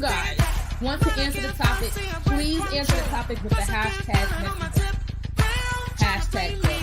guys want to answer the topic, please answer the topic with the hashtag message. Hashtag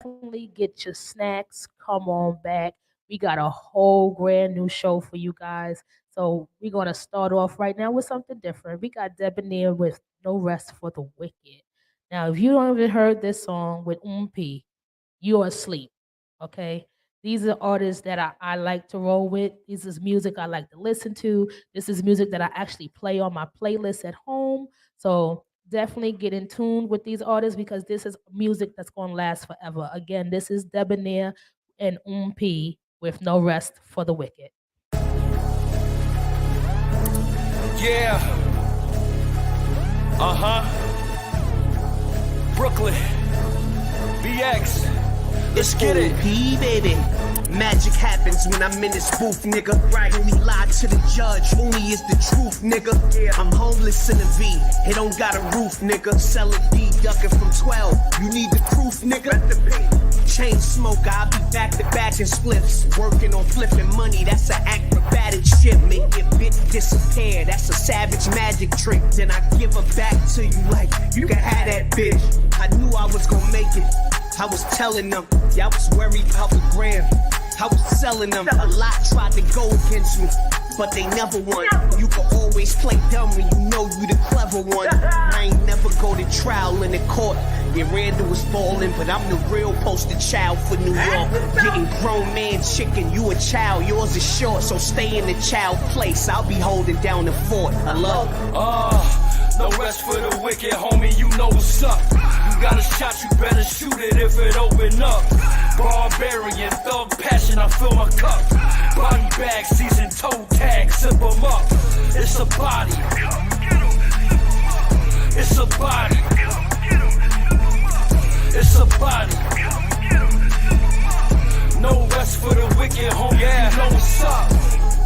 definitely get your snacks. Come on back. We got a whole brand new show for you guys. So we're gonna start off right now with something different. We got Debonair with No Rest for the Wicked. Now, if you don't even heard this song with P, you're asleep. Okay. These are artists that I like to roll with. This is music I like to listen to. This is music that I actually play on my playlist at home. So definitely get in tune with these artists because this is music that's going to last forever. Again, this is Debonair and P with No Rest for the Wicked. Yeah. Brooklyn. BX. Let's get it. P, baby. Magic happens when I'm in this booth, nigga. Right. Only lie to the judge, only is the truth, nigga. Yeah. I'm homeless in a V, it don't got a roof, nigga. Selling D, ducking from 12. You need the proof, nigga. Chain smoker, I'll be back to back in spliffs. Working on flipping money, that's an acrobatic shit. Make your bitch disappear, that's a savage magic trick. Then I give her back to you like, you can have that bitch. I knew I was gonna make it. I was telling them, y'all was worried about the gram. I was selling them, a lot tried to go against me, but they never won. You can always play dumb when you know you the clever one. I ain't never go to trial in the court. Yeah, Randall was falling, but I'm the real poster child for New York. Getting grown man chicken, you a child, yours is short, so stay in the child place. I'll be holding down the fort. I love. No rest for the wicked, homie, you know what's up. You got a shot, you better shoot it if it open up. Barbarian, thug passion, I fill my cup. Body bag, season toe tag, sip 'em up. It's a body. It's a body. It's a body. No rest for the wicked, homie, you know what's up.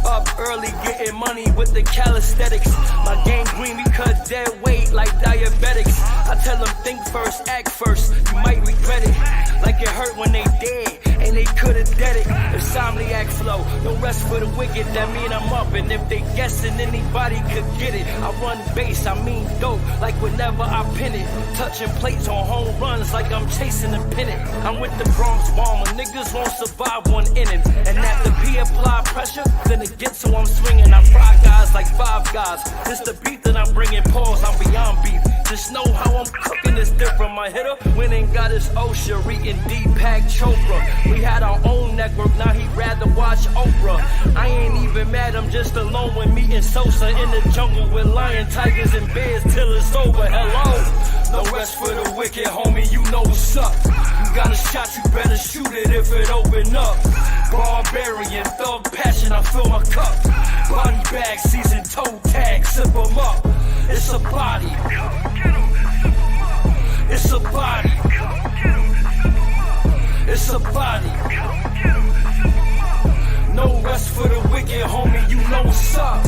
Up early, getting money with the calisthenics. My game green, we cut dead weight like diabetics. I tell them think first, act first, you might regret it. Like it hurt when they dead, and they could've dead it. Insomniac flow, no rest for the wicked, that mean I'm up. And if they guessing anybody could get it, I run bass, I mean dope, like whenever I pin it. Touching plates on home runs like I'm chasing a pennant. I'm with the Bronx bomber, niggas won't survive one inning. And after P apply pressure, then it gets so I'm swinging. I fry guys like five guys. This the beat that I'm bringing, pause, I'm beyond beef. Just know how I'm cooking this different. My hitter went and got his OSHA, reading Deepak Chopra. We had our own network, now he'd rather watch Oprah. I ain't even mad, I'm just alone with me and Sosa in the jungle with lion, tigers, and bears till it's over. Hello, no rest for the wicked, homie, you know what's up. You got a shot, you better shoot it if it open up. Barbarian, thug passion, I fill my cup. Body bag, season toe tag, sip 'em up. It's a body. It's a body. It's a body. No rest for the wicked, homie, you know what's up.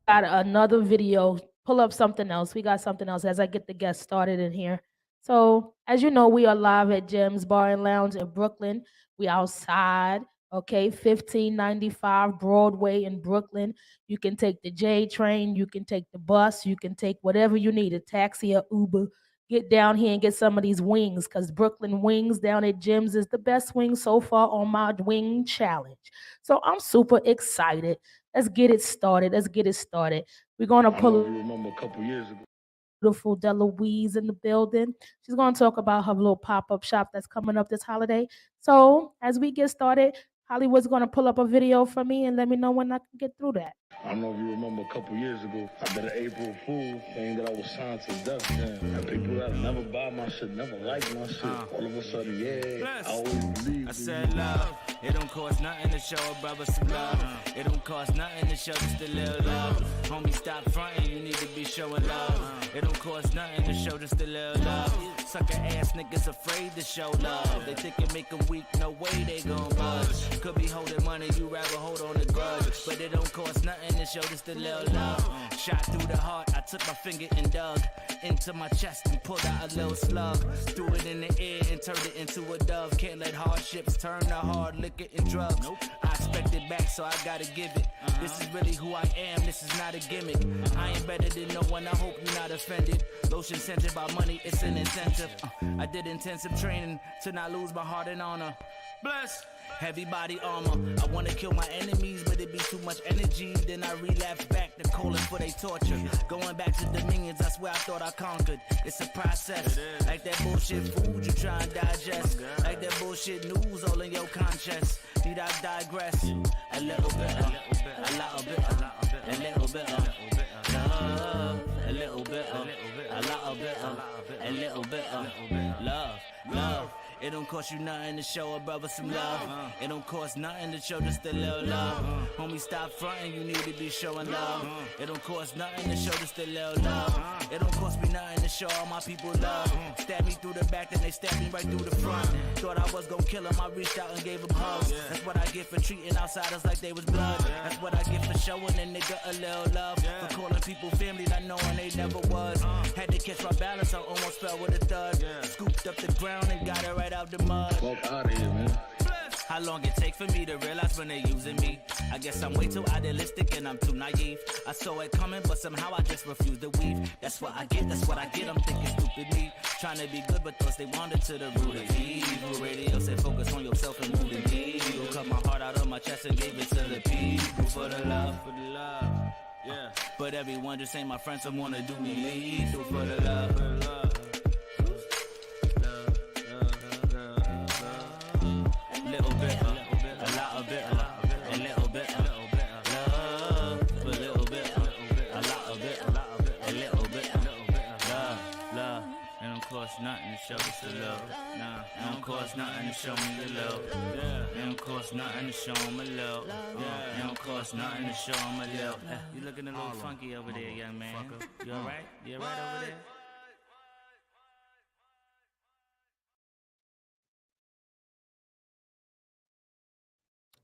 Got another video. Pull up something else. We got something else as I get the guests started in here. So, as you know, we are live at Jim's Bar and Lounge in Brooklyn. We outside. Okay, 1595 Broadway in Brooklyn. You can take the J train, you can take the bus, you can take whatever you need, a taxi or Uber. Get down here and get some of these wings because Brooklyn Wings down at Jim's is the best wing so far on my wing challenge. So I'm super excited. Let's get it started. Let's get it started. We're going to I don't know pull if you remember a couple years ago. beautiful Delouise in the building. She's going to talk about her little pop up shop that's coming up this holiday. So, as we get started, Hollywood's going to pull up a video for me and let me know when I can get through that. I don't know if you remember a couple years ago. I did an April Fool saying that I was signed to Def Jam. And people that never buy my shit, never like my shit. All of a sudden, yeah, I always believe. I said love, it don't cost nothing to show a brother some love. It don't cost nothing to show just a little love. Homie, stop frontin', you need to be showing love. It don't cost nothing to show just a little love. Sucker ass niggas afraid to show love. They think it make them weak, no way they gon' budge. Could be holding money, you rather hold on a grudge. But it don't cost nothing to show just a little love. Shot through the heart, I took my finger and dug into my chest and pulled out a little slug. Threw it in the air and turned it into a dove. Can't let hardships turn to hard liquor and drugs. I expect it back, so I gotta give it. This is really who I am, this is not a gimmick. I ain't better than no one, I hope you're not offended. Lotion scented by money, it's an incentive. I did intensive training to not lose my heart and honor. Bless. Heavy body armor. I wanna kill my enemies, but it be too much energy. Then I relapse back to calling for they torture. Going back to dominions, I swear I thought I conquered. It's a process. Like that bullshit food you try and digest. Like that bullshit news all in your conscience. Need I digress? A little bit, a little bit, a little bit, love. A little bit, a little bit, a little bit, love, love. It don't cost you nothing to show a brother some love. It don't cost nothing to show just a little love. Homie, stop frontin', you need to be showing love. It don't cost nothing to show just a little love. It don't cost me nothing to show all my people love. Stab me through the back, then they stab me right through the front. Thought I was gon' kill him, I reached out and gave him hugs. That's what I get for treating outsiders like they was blood. That's what I get for showing a nigga a little love. For calling people family, not knowing they never was. Had to catch my balance, I almost fell with a thud. Scooped up the ground and got it right out the mud. Fuck out of here, man. How long it take for me to realize when they using me? I guess I'm way too idealistic and I'm too naive. I saw it coming, but somehow I just refuse to weave. That's what I get, that's what I get. I'm thinking stupid me. Trying to be good, but thoughts they wandered to the root of evil. Radio said focus on yourself and move the needle. Cut my heart out of my chest and gave it to the people. For the love, for the love. Yeah. But everyone just ain't my friends, some wanna do me lethal. For the love, for the love. Nothing to show us the love. Nah, it don't cost nothing to show me the love. Yeah, it don't cost nothing to show him a love. Yeah, it don't cost nothing to show him a love. You looking a little funky over there, young man. You alright? You alright over there?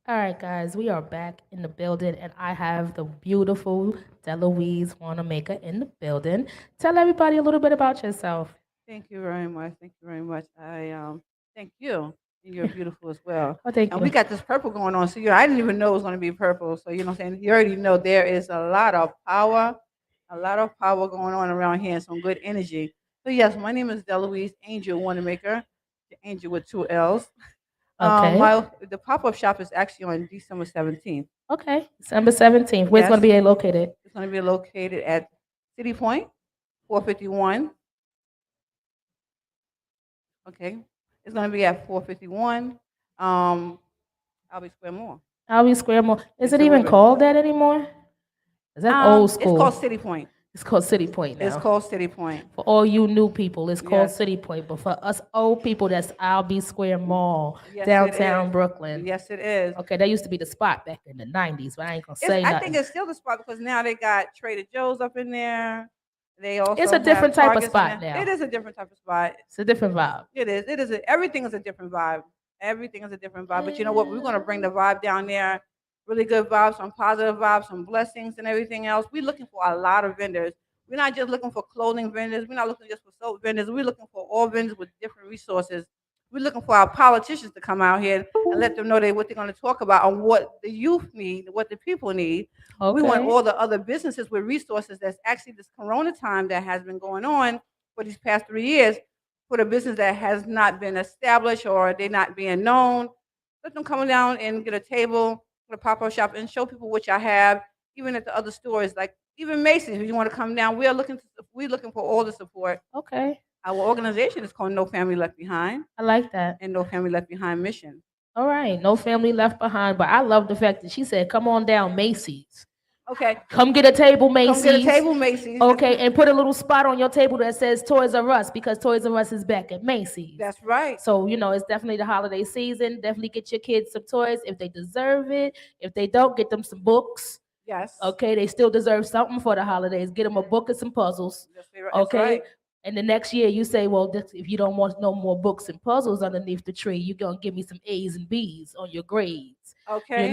All right, guys, we are back in the building, and I have the beautiful Delouise Wanamaker in the building. Tell everybody a little bit about yourself. Thank you very much. Thank you very much. I thank you. You're beautiful as well. Oh, thank And you. we got this purple going on. So I didn't even know it was going to be purple. So you know what I'm saying? You already know there is a lot of power going on around here and some good energy. So yes, my name is Delouise Angel Wanamaker, the angel with two L's. Okay. The pop-up shop is actually on December 17th. Okay. December 17th. Where's it going to be located? It's going to be located at City Point, 451. Okay. It's going to be at 451 Albee Square Mall. Albee Square Mall. Is it It's even over. called that anymore? Is that old school? It's called City Point. It's called City Point now. It's called City Point. For all you new people, it's called Yes. City Point. But for us old people, that's Albee Square Mall, Yes, it downtown is. Brooklyn. Yes, it is. Okay, that used to be the spot back in the 90s, but I ain't going to say I nothing. think it's still the spot because now they got Trader Joe's up in there. They also It's a have different type of Targets in spot there. now. It is a different type of spot. It's a different vibe. It is. It is. Everything is a different vibe. Everything is a different vibe. But you know what? We're going to bring the vibe down there. Really good vibes, some positive vibes, some blessings and everything else. We're looking for a lot of vendors. We're not just looking for clothing vendors. We're not looking just for soap vendors. We're looking for all vendors with different resources We're looking for our politicians to come out here and let them know what they're going to talk about and what the youth need, what the people need. We want Okay. all the other businesses with resources that's actually this corona time that has been going on for these past 3 years, for the business that has not been established or they're not being known. Let them come down and get a table, get a pop-up shop, and show people what y'all have, even at the other stores, like even Macy's. If you want to come down, we're looking for all the support. Okay. Our organization is called No Family Left Behind I like that. and No Family Left Behind Mission. All right. No family left behind. But I love the fact that she said, come on down, Macy's. Okay, Come get a table, come get a Macy's. table, Macy's. Okay, and put a little spot on your table that says Toys R Us because Toys R Us is back at Macy's. That's right. So, it's definitely the holiday season. Definitely get your kids some toys if they deserve it. If they don't, get them some books. Yes. Okay, they still deserve something for the holidays. Get them a book and some puzzles. That's Okay. right. And the next year you say, well, if you don't want no more books and puzzles underneath the tree, you're going to give me some A's and B's on your grades. Okay.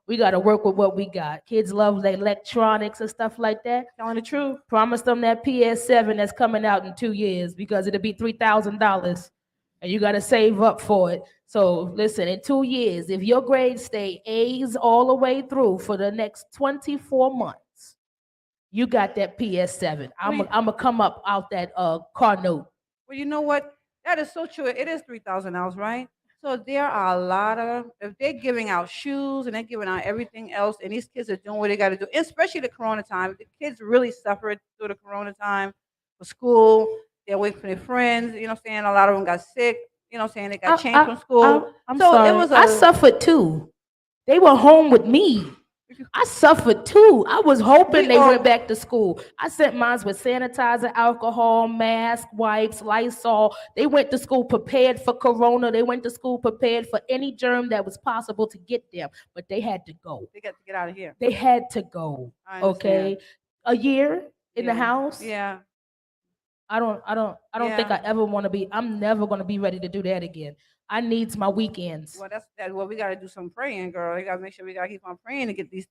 We got to work with what we got. Kids love the electronics and stuff like that. Telling the truth. Promise them that PS7 that's coming out in 2 years because it'll be $3,000 and you got to save up for it. So listen, in 2 years, if your grades stay A's all the way through for the next 24 months, you got that PS7. I'm gonna come up out that car note. Well, you know what? That is so true. It is $3,000, right? So there are a lot of, if they're giving out shoes and they're giving out everything else, and these kids are doing what they got to do, especially the corona time. The kids really suffered through the corona time for school. They're away from their friends. You know what I'm saying? A lot of them got sick. You know what I'm saying? They got changed from school. I'm sorry. I suffered too. They were home with me. I suffered too. I was hoping they went back to school. I sent mine with sanitizer, alcohol, mask, wipes, Lysol. They went to school prepared for corona. They went to school prepared for any germ that was possible to get them. But they had to go. They got to get out of here. They had to go. Okay. A year in the house. Yeah. I don't think I ever want to be. I'm never going to be ready to do that again. I needs my weekends. Well, that's well, we got to do some praying, girl. We got to make sure we got to keep on praying to get these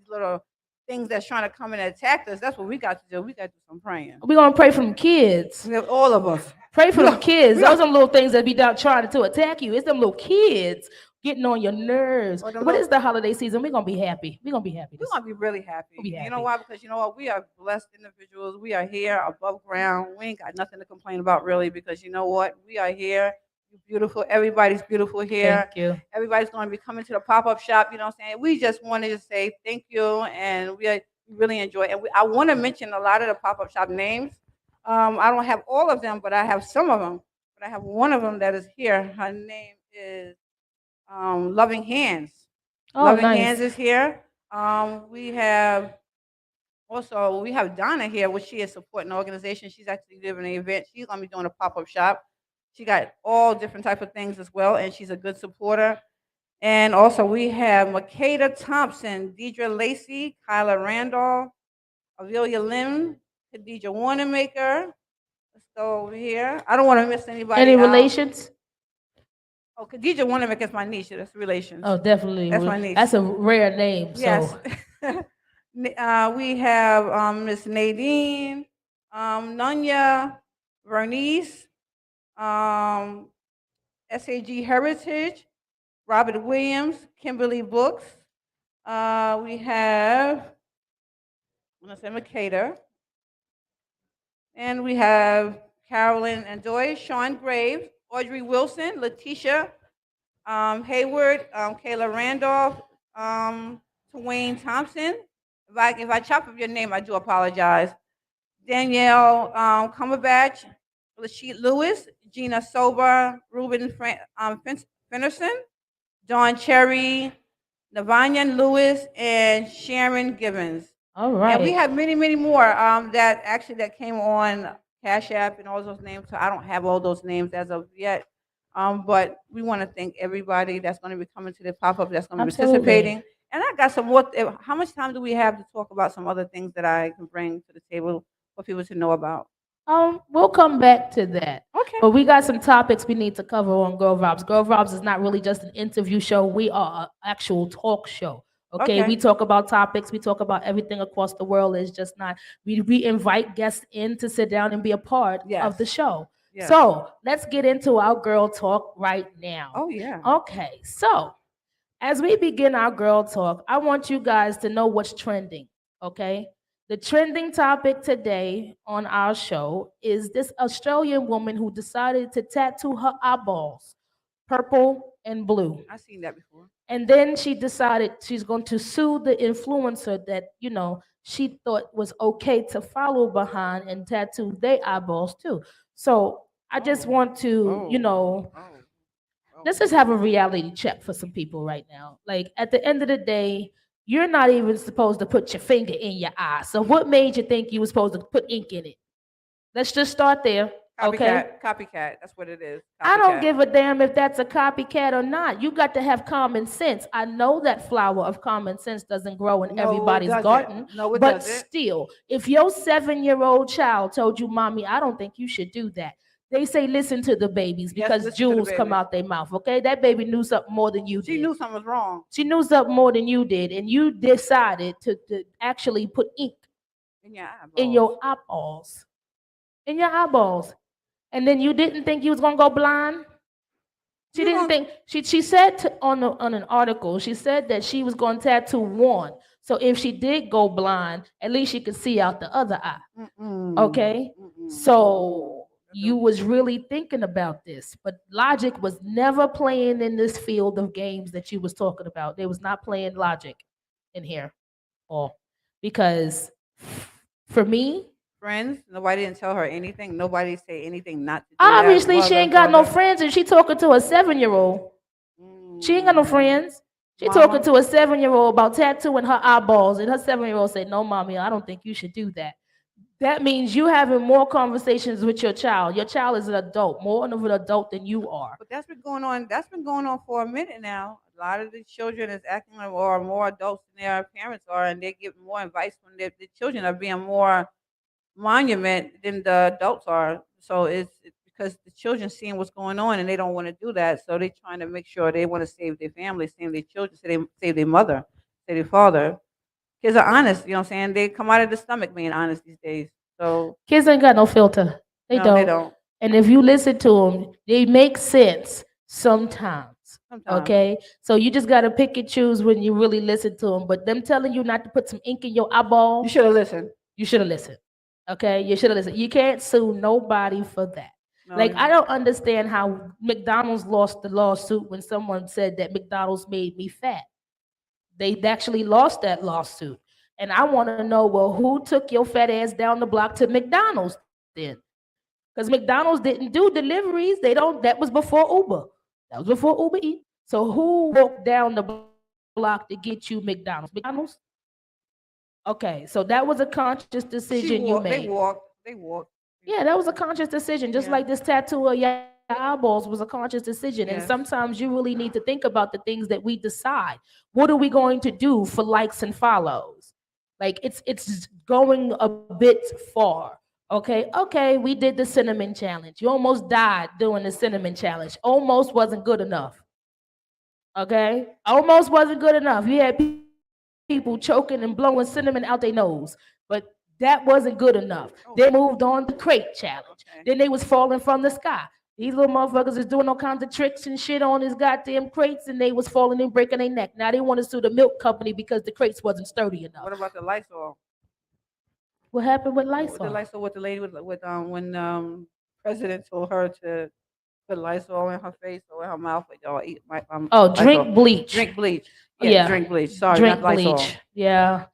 little things that's trying to come and attack us. That's what we got to do. We got to do some praying. We're going to pray for them kids. All of us. Pray for them kids. Those are little things that be down trying to attack you. It's them little kids getting on your nerves. But it's the holiday season. We're going to be happy. We're going to be happy. We're going to be really happy. We'll be happy. You know why? Because you know what? We are blessed individuals. We are here above ground. We ain't got nothing to complain about really because you know what? We are here. Beautiful. Everybody's beautiful here. Thank you. Everybody's going to be coming to the pop-up shop. You know what I'm saying? We just wanted to say thank you, and we really enjoy it. And I want to mention a lot of the pop-up shop names. I don't have all of them, but I have some of them. But I have one of them that is here. Her name is Loving Hands. Oh, Loving nice. Hands is here. We have Donna here, which she is supporting the organization. She's actually doing an event. She's going to be doing a pop-up shop. She got all different type of things as well, and she's a good supporter. And also we have Makeda Thompson, Deidre Lacey, Kyla Randolph, Avelia Lim, Khadija Wanamaker. Let's go over here. I don't want to miss anybody. Any relations? Oh, Khadija Wanamaker is my niece. That's relations. Oh, definitely. That's my niece. That's a rare name. Yes. So. We have Miss Nadine, Nunya, Vernice, SAG Heritage, Robert Williams, Kimberly Books. We have Makeda. And we have Carolyn and Joy, Sean Graves, Audrey Wilson, Letitia Hayward, Kayla Randolph, Twain Thompson. If I chop up your name, I do apologize. Danielle Cumberbatch, Lashit Lewis, Gina Sober, Ruben Finnerson, Dawn Cherry, Navanyan Lewis, and Sharon Gibbons. All right. And we have many, many more that came on Cash App and all those names. So I don't have all those names as of yet. But we want to thank everybody that's going to be coming to the pop-up, that's going to be participating. And I got some more. How much time do we have to talk about some other things that I can bring to the table for people to know about? We'll come back to that. Okay. But we got some topics we need to cover on Girl Vibes. Girl Vibes is not really just an interview show. We are an actual talk show. Okay. We talk about topics. We talk about everything across the world. It's just not. We invite guests in to sit down and be a part of the show. Yes. So let's get into our girl talk right now. Oh yeah. Okay, so as we begin our girl talk, I want you guys to know what's trending. Okay, the trending topic today on our show is this Australian woman who decided to tattoo her eyeballs purple and blue. I've seen that before. And then she decided she's going to sue the influencer that, she thought was okay to follow behind and tattoo their eyeballs too. So I just Oh. want to, Oh. Oh. Oh. let's just have a reality check for some people right now. Like at the end of the day, you're not even supposed to put your finger in your eye. So what made you think you were supposed to put ink in it? Let's just start there. Okay. Copycat. Copycat. That's what it is. I don't Copycat. give a damn if that's a copycat or not. You got to have common sense. I know that flower of common sense doesn't grow in No, it everybody's garden, doesn't. No, it but doesn't. still, if your 7-year-old child told you, "Mommy, I don't think you should do that," they say, "Listen to the babies Yes, because listen to the jewels come baby. out their mouth." Okay, that baby knew something more than you She did. knew something was wrong She knew something more than you did, and you decided to actually put ink in your in eyeballs. your eyeballs, in your eyeballs, and then you didn't think you was gonna go blind. She You didn't don't. think she said on an article, she said that she was going to tattoo one. So if she did go blind, at least she could see out the other eye. Mm-mm. Okay? Mm-mm. So That you don't- was really thinking about this, but logic was never playing in this field of games that you was talking about. They was not playing logic in here. Or because for me, Friends. Nobody didn't tell her anything. Nobody say anything not to do that. obviously she Mother, ain't got no father. friends and she talking to a 7-year-old. She ain't got no Mm. friends. She talking Mama. to a 7-year-old about tattooing her eyeballs, and her 7-year-old said, "No, mommy, I don't think you should do that." That means you having more conversations with your child. Your child is an adult, more of an adult than you are. But that's been going on. That's been going on for a minute now. A lot of the children is acting like or more adults than their parents are, and they give more advice when the children are being more monument than the adults are. So it's because the children seeing what's going on and they don't want to do that. So they're trying to make sure they want to save their family, save their children, save their mother, save their father. Kids are honest, you know what I'm saying? They come out of the stomach being honest these days. So Kids ain't got no filter. They no, they don't. don't. And if you listen to them, they make sense sometimes. Sometimes. Okay, so you just gotta pick and choose when you really listen to them. But them telling you not to put some ink in your You eyeball, should have listened. you should have listened. Okay, you should have listened. You can't sue nobody for that. No, Like I don't understand how McDonald's lost the lawsuit when someone said that McDonald's made me fat. They actually lost that lawsuit. And I want to know, well, who took your fat ass down the block to McDonald's then? Because McDonald's didn't do deliveries. They don't. That was before Uber. That was before Uber Eats. So who walked down the block to get you McDonald's? McDonald's. Okay, so that was a conscious she decision you walked. They made. walked. They walked. Yeah, that was a conscious decision. Just Yeah. like this tattoo of your eyeballs was a conscious decision. And Yes. sometimes you really need to think about the things that we decide. What are we going to do for likes and follows? Like it's going a bit far. Okay, we did the cinnamon challenge. You almost died doing the cinnamon challenge. Almost wasn't good enough. Okay, almost wasn't good enough. You had people choking and blowing cinnamon out their nose, but that wasn't good enough. They moved on to crate challenge. Then Okay. they was falling from the sky. These little motherfuckers is doing all kinds of tricks and shit on his goddamn crates, and they was falling and breaking their neck. Now they want to sue the milk company because the crates wasn't sturdy enough. What about the Lysol? What happened with The Lysol? Lysol with the lady with when president told her to put Lysol in her face or in her mouth or eat my Oh, Lysol. drink bleach. Drink bleach. Yeah, Yeah, drink bleach. Sorry, drink not Lysol. bleach. Yeah,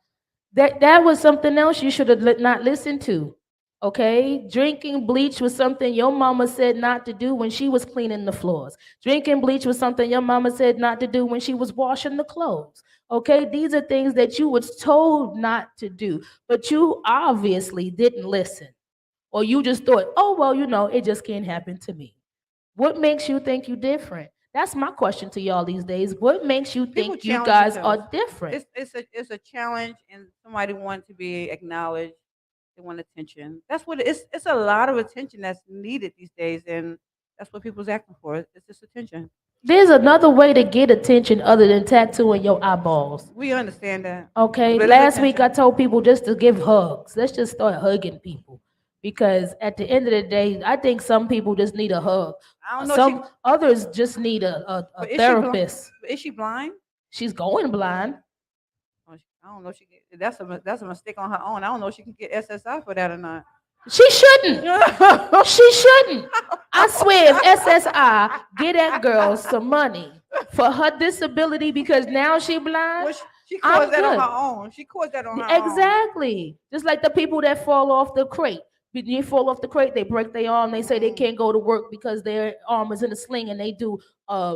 that was something else you should have not listened to. Okay, drinking bleach was something your mama said not to do when she was cleaning the floors. Drinking bleach was something your mama said not to do when she was washing the clothes. Okay, these are things that you was told not to do, but you obviously didn't listen, or you just thought, oh well, it just can't happen to me. What makes you think you different? That's my question to y'all these days. What makes you People think you challenge guys themselves. are different? It's a challenge, and somebody wants to be acknowledged. They want attention. That's what it is. It's a lot of attention that's needed these days, and that's what people's acting for. It's just attention. There's another way to get attention other than tattooing your eyeballs. We understand that, Okay, but it's last week I attention. told people just to give hugs. Let's just start hugging people. because at the end of the day, I think some people just need a hug. I don't know. Some others just need a But is she blind? therapist. Is she blind? She's going blind. Oh, I don't know. If she that's a mistake on her own. I don't know if she can get SSI for that or not. She shouldn't. She shouldn't. I swear, if SSI get that girl some money for her disability because now she blind, Well, she I'm caused that on good. her own. She caused that on her own. Exactly. Just like the people that fall off the crate. When you fall off the crate, they break their arm. They say they can't go to work because their arm is in a sling, and uh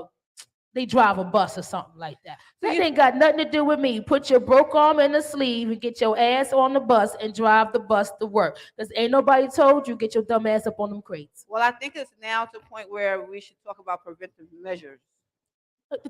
they drive a bus or something like that. So That you, ain't got nothing to do with me. Put your broke arm in the sleeve and get your ass on the bus and drive the bus to work. Because ain't nobody told you get your dumb ass up on them crates. well, I think it's now to the point where we should talk about preventive measures.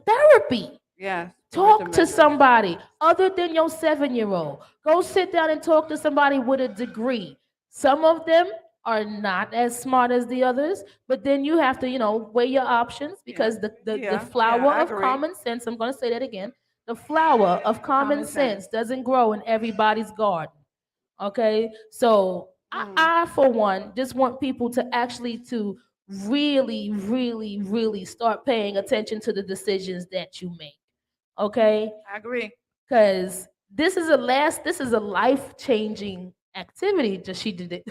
Therapy. Yes. Talk preventive to measures. somebody other than your 7-year-old. Go sit down and talk to somebody with a degree. Some of them are not as smart as the others, but then you have to, weigh your options because the Yeah, flower I of agree. common sense, I'm going to say that again, the flower of common Common sense. sense doesn't grow in everybody's garden. Okay? So I for one, just want people to actually to really, really, really start paying attention to the decisions that you make. Okay? I agree. Because this is a life changing activity that she did it.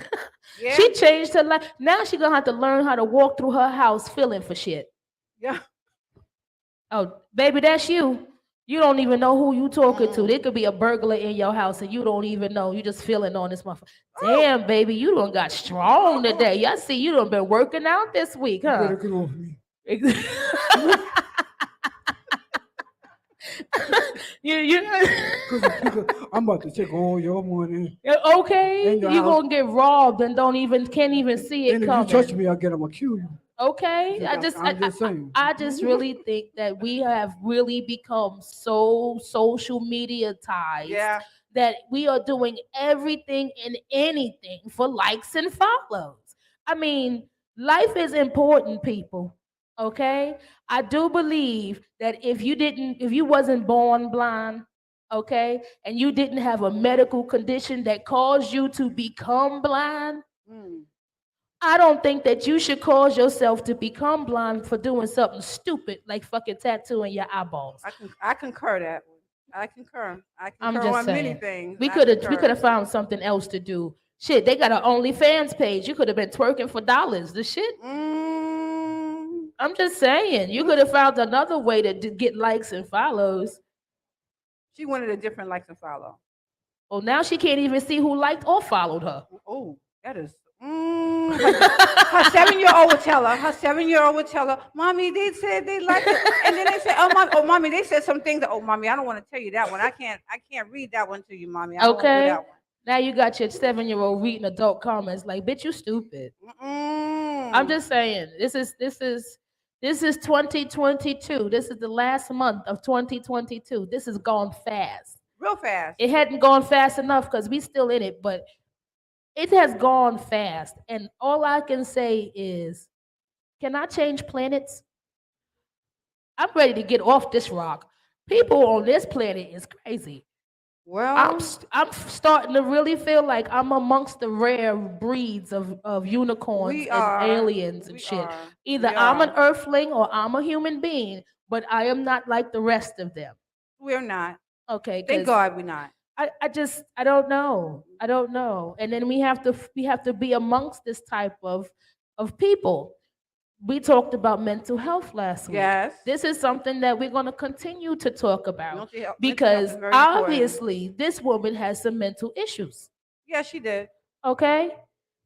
Yeah. She changed her life. Now she gonna have to learn how to walk through her house feeling for shit. Yeah. Oh, baby, that's you. You don't even know who you talking to. There could be a burglar in your house and you don't even know. You just feeling on this motherfucker. Damn, baby, you done got strong today. I see you done been working out this week, You huh? better get off me. you Because I'm about to take all your money. okay? In your You house. gonna get robbed and can't even see it And if you coming. touch me, I'm going to kill you. Okay, I'm just saying. I just really think that we have really become so social media ties Yeah. that we are doing everything and anything for likes and follows. I mean, life is important, people. Okay, I do believe that if you wasn't born blind, okay, and you didn't have a medical condition that caused you to become blind, Mm. I don't think that you should cause yourself to become blind for doing something stupid like fucking tattooing your eyeballs. I concur that. I concur. I I'm concur just on many saying. things. We I could have concur. found something else to do. Shit, they got an OnlyFans page. You could have been twerking for dollars. The shit. Mm. I'm just saying. You could have found another way to get likes and follows. She wanted a different likes and follow. Well, now she can't even see who liked or followed her. Oh, that is. Her 7-year-old would tell her. Her 7-year-old would tell her, "Mommy, they said they liked it," and then they said, mommy, they said some things. That, oh, mommy, I don't want to tell you that one. I can't read that one to you, mommy. I don't want to do Okay. that one. Now you got your 7-year-old reading adult comments like, bitch, you stupid. I'm just saying, this is 2022. This is the last month of 2022. This has gone fast. Real fast. It hadn't gone fast enough because we still in it, but it has gone fast. And all I can say is, can I change planets? I'm ready to get off this rock. People on this planet is crazy. Well, I'm starting to really feel like I'm amongst the rare breeds of unicorns we and are. aliens and We shit. are. Either We I'm an are. earthling or I'm a human being, but I am not like the rest of them. We're not. Okay, Thank 'cause God we're not. I don't know. I don't know. And then we have to be amongst this type of people. We talked about mental health last week. Yes. This is something that we're going to continue to talk about Mental health because is very important. obviously this woman has some mental issues. Yeah, she did. Okay?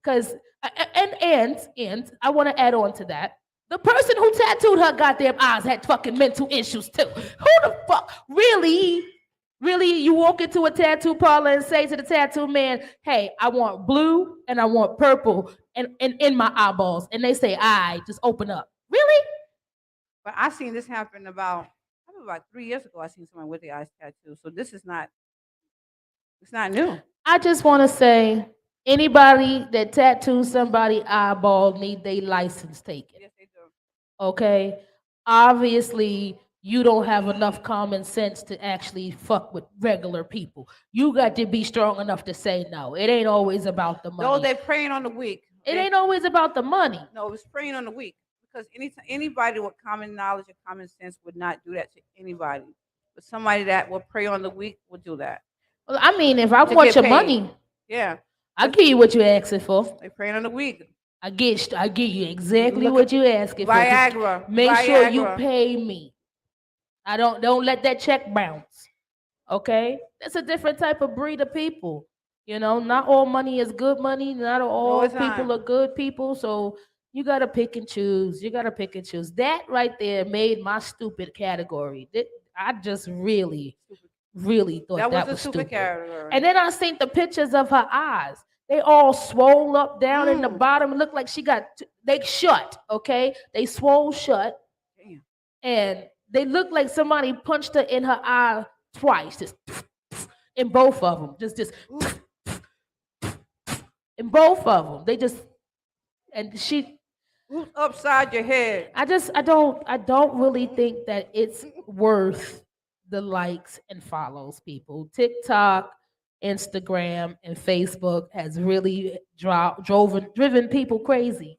Because and I want to add on to that. The person who tattooed her goddamn eyes had fucking mental issues too. Who the fuck really? Really, you walk into a tattoo parlor and say to the tattoo man, "Hey, I want blue and I want purple and in my eyeballs," and they say, "I just open up." Really? But I seen this happen probably about 3 years ago. I seen someone with the eyes tattoo. So this is not. It's not new. I just want to say, anybody that tattoos somebody eyeball need their license taken. Yes, they do. Okay? Obviously, you don't have enough common sense to actually fuck with regular people. You got to be strong enough to say no. It ain't always about the Those money. they preying on the weak. It ain't always about the money. No, it's preying on the weak because anybody with common knowledge and common sense would not do that to anybody. But somebody that will prey on the weak will do that Well, I mean, if I to want get your paid. money, Yeah, I give you what you're asking for. they preying on the weak. I give you exactly Look what at you're asking for. Just Viagra. make sure you Viagra. pay me. I don't let that check bounce. Okay? That's a different type of breed of people. You know, not all money is good money. Not No, all it's people not. are good people. So you gotta pick and choose. You gotta pick and choose. That right there made my stupid category. I just really thought That was that a was super stupid. category. And then I seen the pictures of her eyes. They all swole up down in the Mm. bottom. It looked like she got they shut. Okay, they swole shut, Damn. and they looked like somebody punched her in her eye twice, just in both of them, just Ooh. in both of them. They just and she. Who's upside your head? I don't really think that it's worth the likes and follows. People, TikTok, Instagram, and Facebook has really driven people crazy.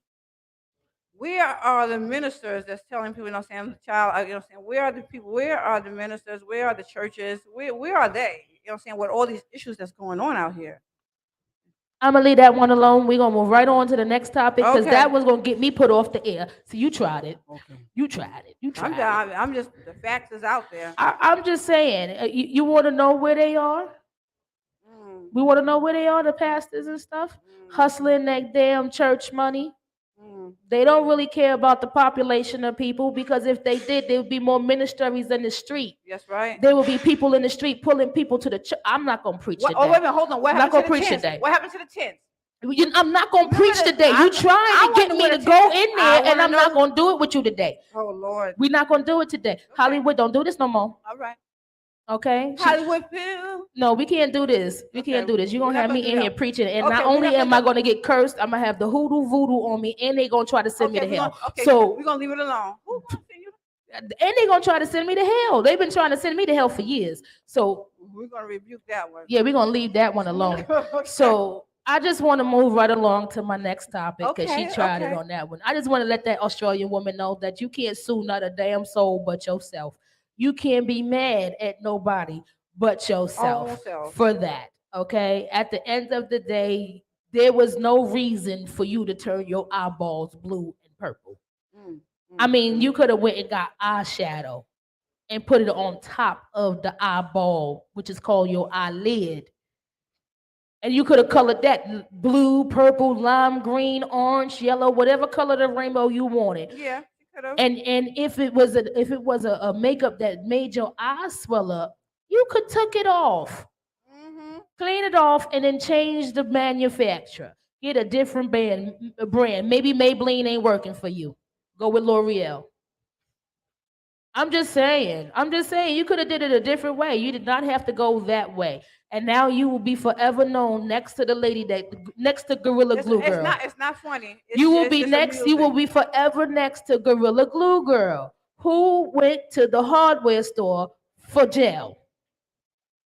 Where are the ministers that's telling people, you know what I'm saying, child, you know what I'm saying, where are the people, where are the ministers, where are the churches, where are they? You know what I'm saying, with all these issues that's going on out here. I'm gonna leave that one alone. We're gonna move right on to the next topic because Okay. that was gonna get me put off the air. So you tried it. Okay. You tried it. You I'm tried it. done. I'm just, the facts is out there. I'm just saying. You want to know where they are? Mm, We want to know where they are, the pastors and stuff, mm, hustling that damn church money. mm. They don't really care about the population of people because if they did, there would be more ministries in the street. That's right. There will be people in the street pulling people to the church. I'm not gonna preach What, oh, today. wait a minute, hold on. What I'm not happened to gonna the preach tents? today. What happened to the tents? I'm not gonna Remember preach this? today. You trying I to get wonder me where to the go tents. in I there, and want to I'm not know. gonna do it with you today. Oh, Lord. We're not gonna do it today. Okay. Hollywood, don't do this no more. All right. Okay? Hollywood Pill. No, we can't do this. We Okay, can't do this. You're we're gonna not have gonna me do in here that. preaching, and Okay, not we're only not am I gonna gonna get cursed, I'm gonna have the hoodoo voodoo on me, and they gonna try to send me Okay, to we're hell. gonna, okay, So we're gonna leave it alone. Who gonna send you? and they gonna try to send me to hell. They've been trying to send me to hell for years. So We're gonna rebuke that one. yeah, we're gonna leave that one alone. Okay. So I just want to move right along to my next topic because she Okay, tried it okay. on that one. I just want to let that Australian woman know that you can't sue not a damn soul but yourself. You can't be mad at nobody but Own yourself self. for that. Okay. At the end of the day, there was no reason for you to turn your eyeballs blue and purple. Mm, I mm, mean, mm. you could have went and got eyeshadow and put it on top of the eyeball, which is called your eyelid. And you could have colored that blue, purple, lime green, orange, yellow, whatever color the rainbow you wanted. Yeah, you could have. And if it was a makeup that made your eyes swell up, you could took it off, Mm-hmm. clean it off, and then change the manufacturer. Get a different brand. Maybe Maybelline ain't working for you. Go with L'Oreal. I'm just saying. I'm just saying. You could have did it a different way. You did not have to go that way. And now you will be forever known next to the lady that next to Gorilla Glue Girl. It's not funny. You will It's be just next. You will amusing. be forever next to Gorilla Glue Girl, who went to the hardware store for jail.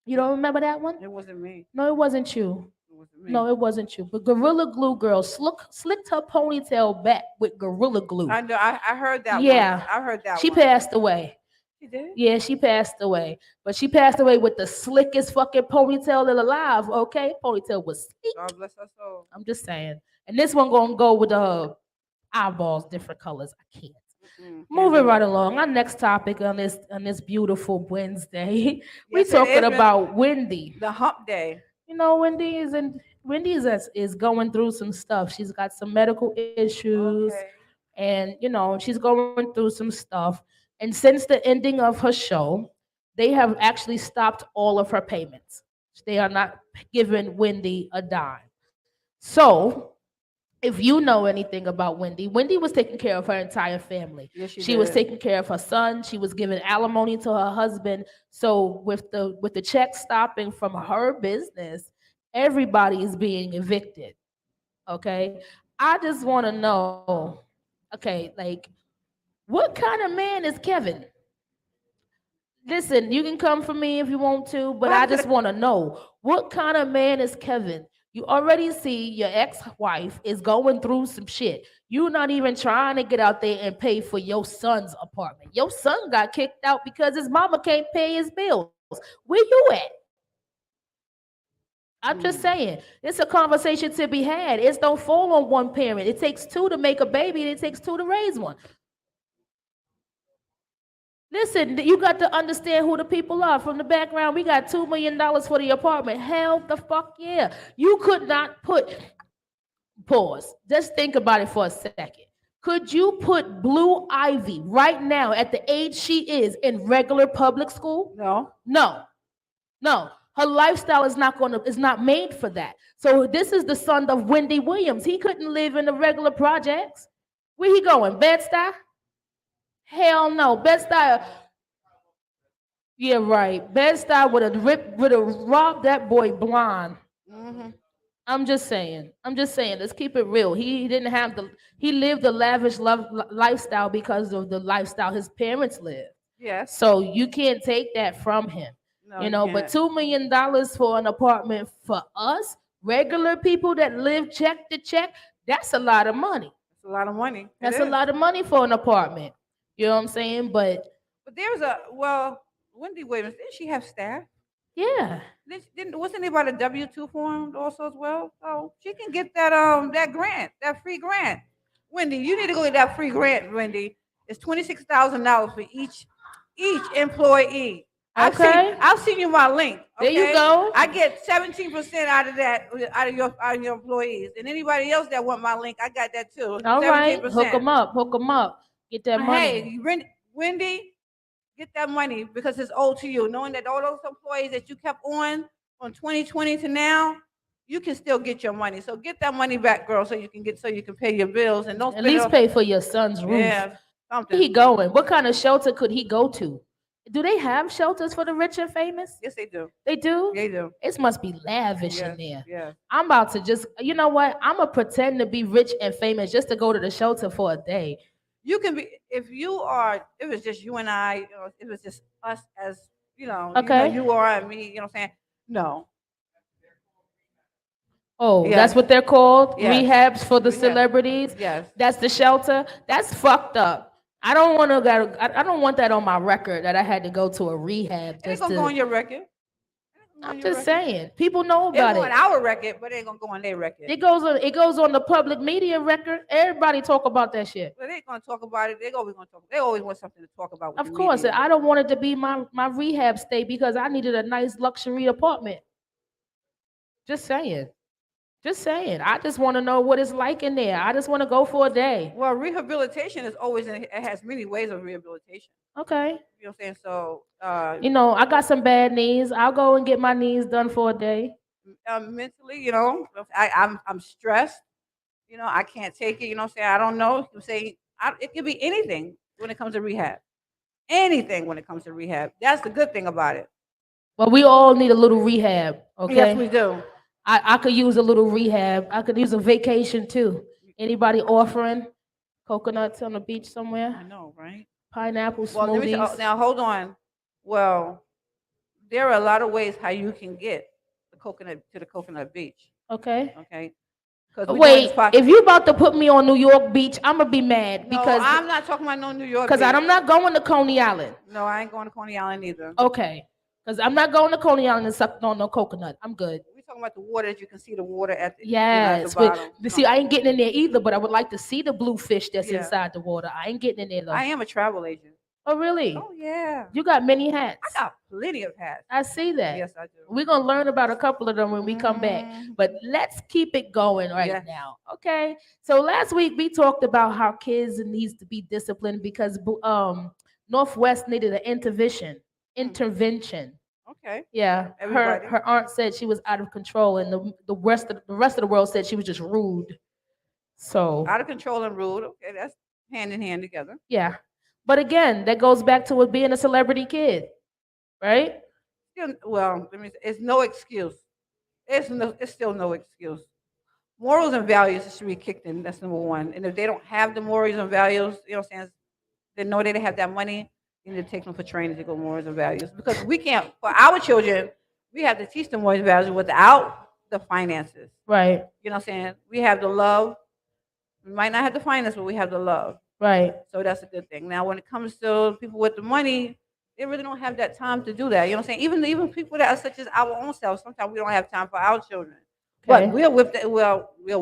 You don't remember that one? It wasn't me. No, it wasn't you. It wasn't me. No, it wasn't you. But Gorilla Glue Girl slicked her ponytail back with Gorilla Glue. I know. I heard that Yeah. one. I heard that She one. passed away. She did? Yeah, she passed away. But she passed away with the slickest fucking ponytail alive, okay? Ponytail was sleek. God bless her soul. I'm just saying. And this one gonna go with the eyeballs, different colors. I can't. Mm, Moving right along. Our next topic on this beautiful Wednesday, we Yes, it talking is. about Wendy. The hump day. You know, Wendy is going through some stuff. She's got some medical issues, Okay. and she's going through some stuff. And since the ending of her show, they have actually stopped all of her payments. They are not giving Wendy a dime. So if you know anything about Wendy, Wendy was taking care of her entire family. Yes, She was did. taking care of her son. She was giving alimony to her husband. So with the check stopping from her business, everybody is being evicted. Okay, I just want to know. Okay, like what kind of man is Kevin? Listen, you can come for me if you want to, but What I happened to just the? want to know what kind of man is Kevin? You already see your ex-wife is going through some shit. You're not even trying to get out there and pay for your son's apartment. Your son got kicked out because his mama can't pay his bills. Where you at? I'm just Hmm. saying, it's a conversation to be had. It don't fall on one parent. It takes two to make a baby, and it takes two to raise one. Listen, you got to understand who the people are. From the background, we got $2 million for the apartment. Hell the fuck yeah. You could not put, pause. Just think about it for a second. Could you put Blue Ivy right now at the age she is in regular public school? No. No, no. Her lifestyle is not made for that. So this is the son of Wendy Williams. He couldn't live in the regular projects. Where he going? Bed-Stuy? Hell no. Bed-Stuy. Yeah, right. Bed-Stuy would have robbed that boy blind. Hmm. I'm just saying. I'm just saying. Let's keep it real. He didn't have the. He lived a lavish lifestyle because of the lifestyle his parents lived. Yes. So you can't take that from him. No, You you know, but can't. $2 million for an apartment for us, regular people that live check to check, that's a lot of money. It's a lot of money. It That's a is. lot of money for an apartment. You know what I'm saying? But But there's a well, Wendy Williams. Didn't she have staff? yeah. Didn't wasn't anybody a W-2 form also as well? So she can get that grant, that free grant. Wendy, you need to go get that free grant, Wendy. It's $26,000 for each employee. Okay. I've seen you my link. There you Okay, go. I get 17% out of that out of your employees, and anybody else that want my link, I got that too. All Seventeen right. Hook percent. them up. Hook them up. Get that money. Hey, Wendy, get that money because it's owed to you. Knowing that all those employees that you kept on from 2020 to now, you can still get your money. So get that money back, girl, so you can pay your bills and don't At spend it least on pay for your son's roof. yeah Where he something. going? What kind of shelter could he go to? Do they have shelters for the rich and famous? Yes, they do. They do? They do. It must be lavish in Yes, there. yes. I'm about to just, you know what? I'm going to pretend to be rich and famous just to go to the shelter for a day. You can be if you are. If it's just you and I, if it's just us as Okay. you are and me. You know what I'm saying? No. Oh, that's Yes. what they're called? Yes. Rehabs for the Rehab. celebrities? Yes. That's the shelter? That's fucked up. I don't want to. I don't want that on my record that I had to go to a rehab It ain't just gonna go on to. your record. It ain't gonna go on I'm your just record. saying. People know It about go it. on our record, but it ain't gonna go on their record. It goes on the public media record. Everybody talk about that shit. But they ain't gonna talk about it. They always gonna talk. They always want something to talk about with Of the course, media. I don't want it to be my rehab stay because I needed a nice luxury apartment. Just saying. Just saying. I just want to know what it's like in there. I just want to go for a day. Well, rehabilitation is always it has many ways of rehabilitation. Okay. You know what I'm saying? So, You know, I got some bad knees. I'll go and get my knees done for a day. mentally, I'm stressed. I can't take it. You know what I'm saying? I don't know. You say it could be anything when it comes to rehab. Anything when it comes to rehab. That's the good thing about it. But we all need a little rehab, Yes, we okay? do. I could use a little rehab. I could use a vacation too. Anybody offering coconuts on the beach I somewhere? know, right? Pineapple Well, let me smoothies. now hold on. Well, there are a lot of ways how you can get the coconut beach. Okay. Okay, because we're doing Wait, spot. if you about to put me on New York Beach, I'm gonna be mad No, because I'm not talking about no New York. because Beach. I'm not going to Coney Island. No, I ain't going to Coney Island either. Okay, because I'm not going to Coney Island and sucking on no coconut. I'm good. We're talking about the water that you can see the water at the at Yes, the bottom. but see, I ain't getting in there either. But I would like to see the blue fish that's Yeah. inside the water. I ain't getting in there though. I am a travel agent. Oh, really? Oh yeah, You got many hats. I got plenty of hats. I see that. Yes, I do. We're gonna learn about a couple of them when we come back. Mhm. But let's keep it going right Yes. now. Okay. So last week we talked about how kids needs to be disciplined because Northwest needed an intervention. Okay. Yeah. Her Everybody. her aunt said she was out of control and the rest of the world said she was just rude. So Out of control and rude. Okay, that's hand in hand together. yeah. But again, that goes back to it being a celebrity kid, right? Well, it's no excuse. It's still no excuse. Morals and values should be kicked in. That's number one. And if they don't have the morals and values, you know what I'm saying, they know they don't have that money. You need to take them for training to go morals and values because we can't for our children. We have to teach them morals and values without the finances. Right. You know what I'm saying? We have the love. We might not have the finance, but we have the love. Right. So that's a good thing. Now, when it comes to people with the money, they really don't have that time to do that. You know what I'm saying? Even people that are such as our own selves, sometimes we don't have time for our children. But Okay. we'll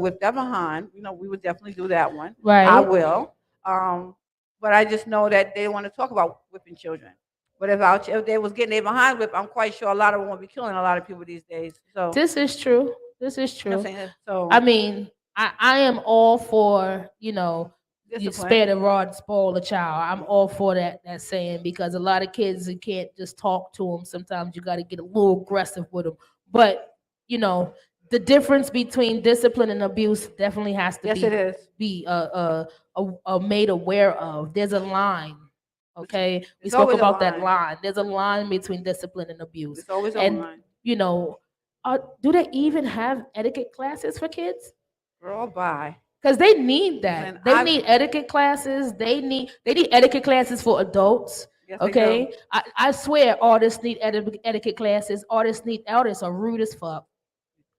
whip that behind. You know, we would definitely do that one. I Right. will. Um, but I just know that they want to talk about whipping children. But if they was getting their behind whip, I'm quite sure a lot of them won't be killing a lot of people these days. So This is true. This is you know what true. I'm saying? So I mean, I am all for, you discipline. spare the rod, spoil the child. I'm all for that saying because a lot of kids you can't just talk to them. Sometimes you got to get a little aggressive with them. But you know, the difference between discipline and abuse definitely has to Yes, it is. be made aware of. There's a line. Okay, we It's spoke always a about that line. line. There's a line between discipline and abuse, It's always a and line. you know, do they even have etiquette classes for kids? Girl, bye. Because they need And that. They I need etiquette classes. They need etiquette classes for adults. yes, they do. Okay, I swear artists need etiquette classes. Artists are rude as fuck.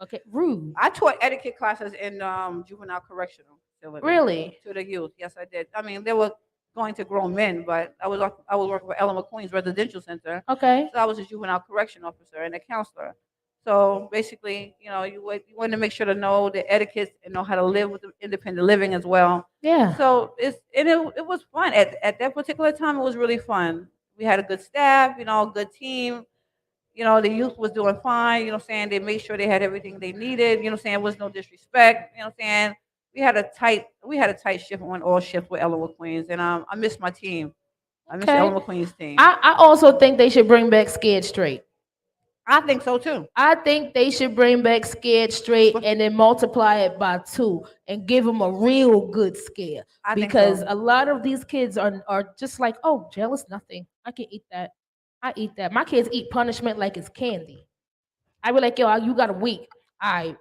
Okay, rude. I taught etiquette classes in juvenile correctional facility Really? to the youth. Yes, I did. I mean, they were going to grown men, but I was working for Ellen McQueen's residential center, Okay. so I was a juvenile correction officer and a counselor. So basically, you know, you want to make sure to know the etiquette and know how to live with the independent living as well. Yeah. So it was fun at that particular time. It was really fun. We had a good staff, you know, a good team. You know, the youth was doing fine, you know what I'm saying? They made sure they had everything they needed, you know what I'm saying? There was no disrespect, you know what I'm saying? We had a tight shift on all shifts with Ella Queens, and I miss my team. I miss Okay. Ella Queen's team. I also think they should bring back Scared Straight. I think so too. I think they should bring back Scared Straight But and then multiply it by two and give them a real good scare. I think Because so. a lot of these kids are just like, oh, jail is nothing. I can eat that. I eat that. My kids eat punishment like it's candy. I be like, yo, you got a week. All right,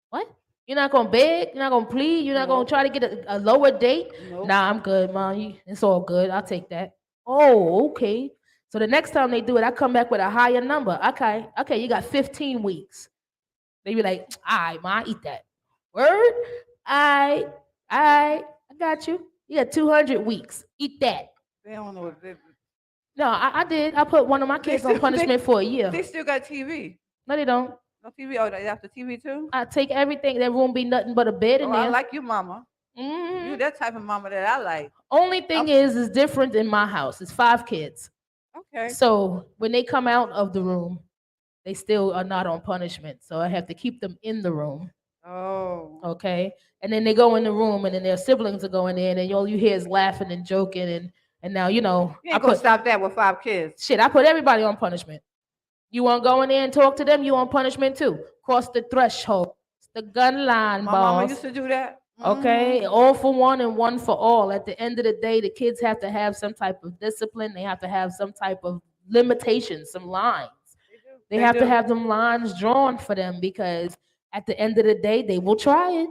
what? You're not gonna beg? You're not gonna plead? You're not gonna Nope. try to get a lower date? Nope. Nah, I'm good, mom. It's all good. I'll take that. Oh, okay. So the next time they do it, I come back with a higher number. Okay, you got 15 weeks. They be like, all right, ma, I eat that. Word? I got you. You got 200 weeks. Eat that. They don't know what No, I did. I put one of my they kids on still punishment for a they year. still got TV. No, they don't. No TV. Oh, they have the TV too. I take everything. There won't be nothing but a bed Oh, in I there. like you, mama. Hmm. You that type of mama that I like. Only thing I'm, is different in my house. It's 5 kids. okay. So when they come out of the room, they still are not on punishment. So I have to keep them in the room. Oh. Okay. And then they go in the room and then their siblings are going in and all you hear is laughing and joking and now You ain't gonna stop that with 5 kids. I put everybody on punishment. You want to go in there and talk to them, you on punishment too. Cross the threshold. It's the gun line, My mama used boss. to do that. Okay, all for one and one for all. At the end of the day, the kids have to have some type of discipline. They have to have some type of limitations, some lines. They They have to do. have them lines drawn for them because at the end of the day, they will try it.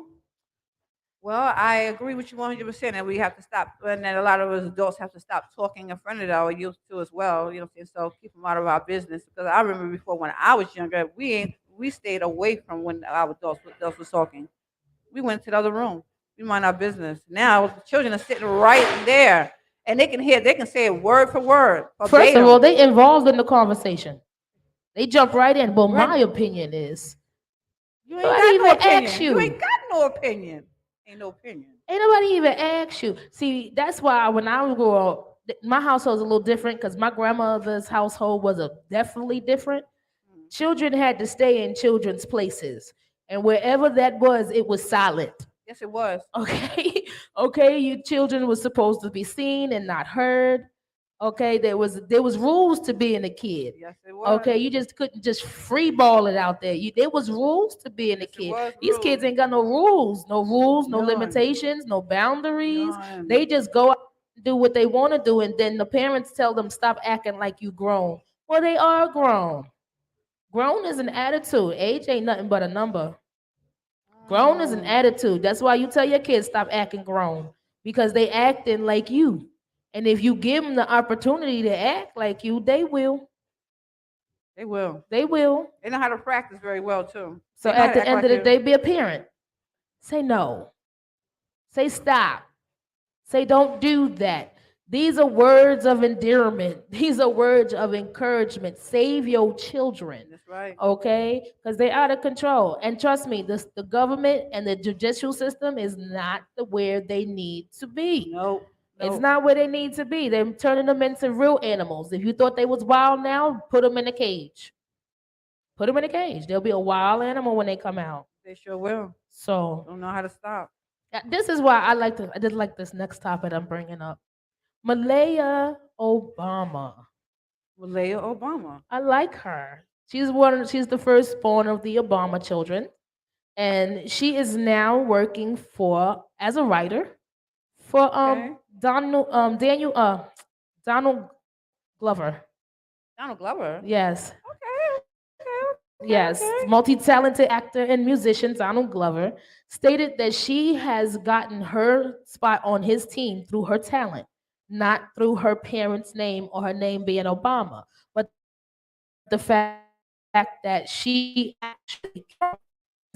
Well, I agree with you 100%, and we have to stop. And then a lot of us adults have to stop talking in front of our youth too, as well. You know, what I'm saying? So keep them out of our business. Because I remember before when I was younger, we stayed away from when our adults was talking. We went to the other room. We mind our business. Now the children are sitting right there, and they can hear. They can say it word for word, First of all, verbatim. they involved in the conversation. They jump right in. But Right? my opinion is, You ain't nobody got no even opinion. ask You you. ain't got no opinion. Ain't no opinion. Ain't nobody even ask you. See, that's why when I was growing up, my household was a little different because my grandmother's household was definitely different. Mm. Children had to stay in children's places, and wherever that was, it was silent. Yes, it was. Okay, okay, you children were supposed to be seen and not heard. Okay, there was rules to being a kid. Yes, it was. Okay, you just couldn't just free ball it out there. There was rules to being a Yes, it kid. was These rules. kids ain't got no rules, no None. limitations, no boundaries. None. They just go out and do what they want to do, and then the parents tell them stop acting like you grown. Well, they are grown. Grown is an attitude. Age ain't nothing but a number. Grown is an Mm. attitude. That's why you tell your kids stop acting grown because they acting like you. And if you give them the opportunity to act like you, they will. They will. They will. They know how to practice very well too. So They know how at to the act end like of the you. day, be a parent. Say no. Say stop. Say don't do that. These are words of endearment. These are words of encouragement. Save your children. That's right. Okay? Because they're out of control. And trust me, the government and the judicial system is not where they need to be. Nope. It's Nope. not where they need to be. They're turning them into real animals. If you thought they was wild now, put them in a cage. Put them in a cage. They'll be a wild animal when they come out. They sure will. So Don't know how to stop. this is why I did like this next topic I'm bringing up. Malaya Obama. Malaya Obama. I like her. She's the firstborn of the Obama children. And she is now working for as a writer for Okay. Donald Glover. Donald Glover. Yes. Okay. Yes, Okay. multi-talented actor and musician Donald Glover stated that she has gotten her spot on his team through her talent, not through her parents' name or her name being Obama, but the fact that she actually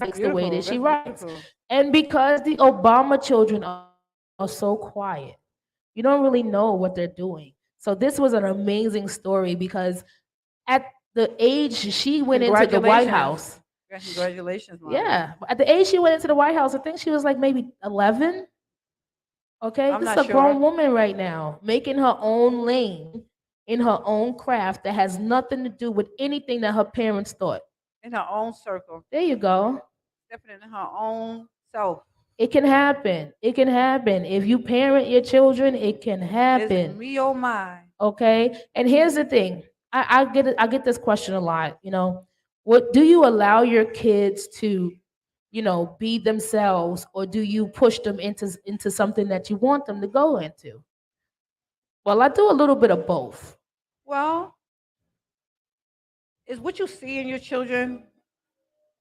likes the way that That's she beautiful. writes. That's beautiful. And because the Obama children are so quiet, you don't really know what they're doing. So this was an amazing story because at the age she went into the White Congratulations. House. Congratulations, Mama. Yeah, at the age she went into the White House, I think she was like maybe 11. Okay, I'm this is not a sure. grown woman right now, making her own lane in her own craft that has nothing to do with anything that her parents thought. In her own circle. There you go. Stepping in her own self. It can happen. It can happen. If you parent your children, it can Is happen. me oh my. Okay. And here's the thing. I get this question a lot, What do you allow your kids to, be themselves, or do you push them into something that you want them to go into? Well, I do a little bit of both. Well, is what you see in your children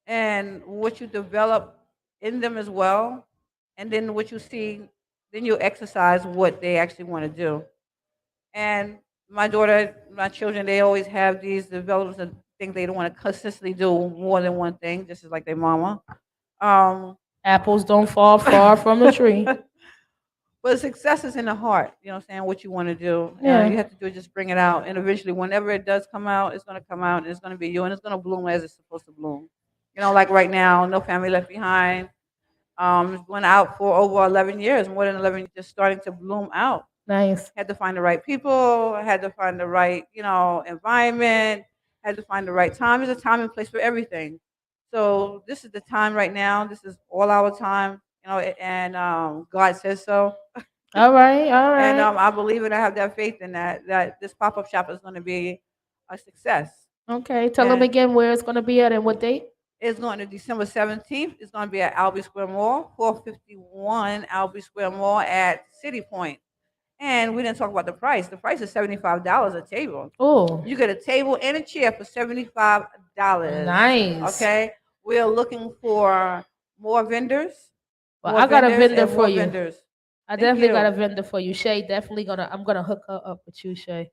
and what you develop in them as well, and then what you see, then you exercise what they actually want to do. And my daughter, my children, they always have these developments and think they don't want to consistently do more than one thing, just as like their mama. Um, Apples don't fall far from the tree. but success is in the heart. You know what I'm saying? What you want to do. Yeah. You have to do is just bring it out. And eventually, whenever it does come out, it's going to come out and it's going to be you and it's going to bloom as it's supposed to bloom. Like right now, No Family Left Behind. It's been out for over 11 years, more than 11 years, just starting to bloom out. Nice. Had to find the right people, had to find the right, environment, had to find the right time. There's a time and place for everything. So this is the time right now. This is all our time, and God says so. All right. All And right. I believe it. I have that faith in that this pop-up shop is going to be a success. Okay. Tell them And again where it's going to be at and what date. it's going to December 17th. It's going to be at Albee Square Mall, 451 Albee Square Mall at City Point. And we didn't talk about the price. The price is $75 a table. Oh, You get a table and a chair for $75. nice. Okay. We're looking for more vendors. Well, More I got a vendors vendor and for more you. vendors. I Thank definitely got a you. vendor for you. Shay, definitely I'm gonna hook her up with you, Shay.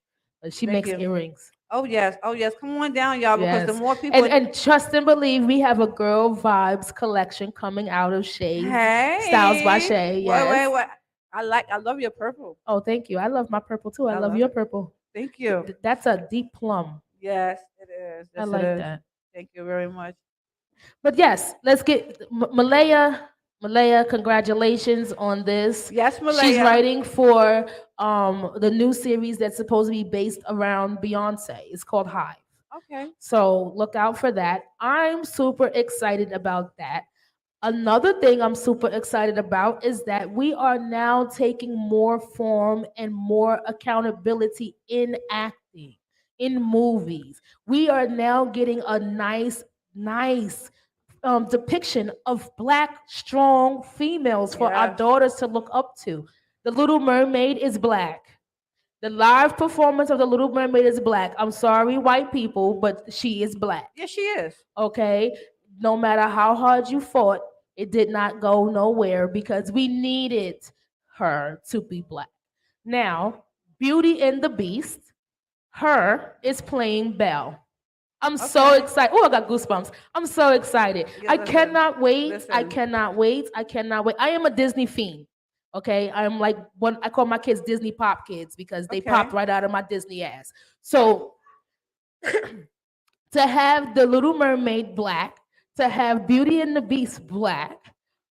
She Thank makes you. earrings. Oh yes. Oh yes. Come on down, y'all, because the Yes. more people. And trust and believe we have a girl vibes collection coming out of Shay Styles by Hey. Shay. Wait, wait, Yes. wait. I love your purple. Oh, thank you. I love my purple too. I I love love your it. purple. Thank you. That's a deep plum. Yes, it is. I Yes, it like is. that. Thank you very much. But yes, let's get Malaya. Malaya, congratulations on this. Yes, She's Malaya. writing for the new series that's supposed to be based around Beyonce. It's called Hive. Okay. So look out for that. I'm super excited about that. Another thing I'm super excited about is that we are now taking more form and more accountability in acting, in movies. We are now getting a nice depiction of black, strong females for our Yes. daughters to look up to. The Little Mermaid is black. The live performance of The Little Mermaid is black. I'm sorry, white people, but she is black. Yes, she is. Okay? No matter how hard you fought, it did not go nowhere because we needed her to be black. Now, Beauty and the Beast. Her is playing Belle. I'm so Okay. excited. Oh, I got goosebumps. I'm so excited. Yeah, I listen, cannot wait. I listen. cannot wait. I cannot wait. I am a Disney fiend. Okay. I'm like one I call my kids Disney Pop Kids because they Okay. popped right out of my Disney ass. So to have the Little Mermaid black, to have Beauty and the Beast black,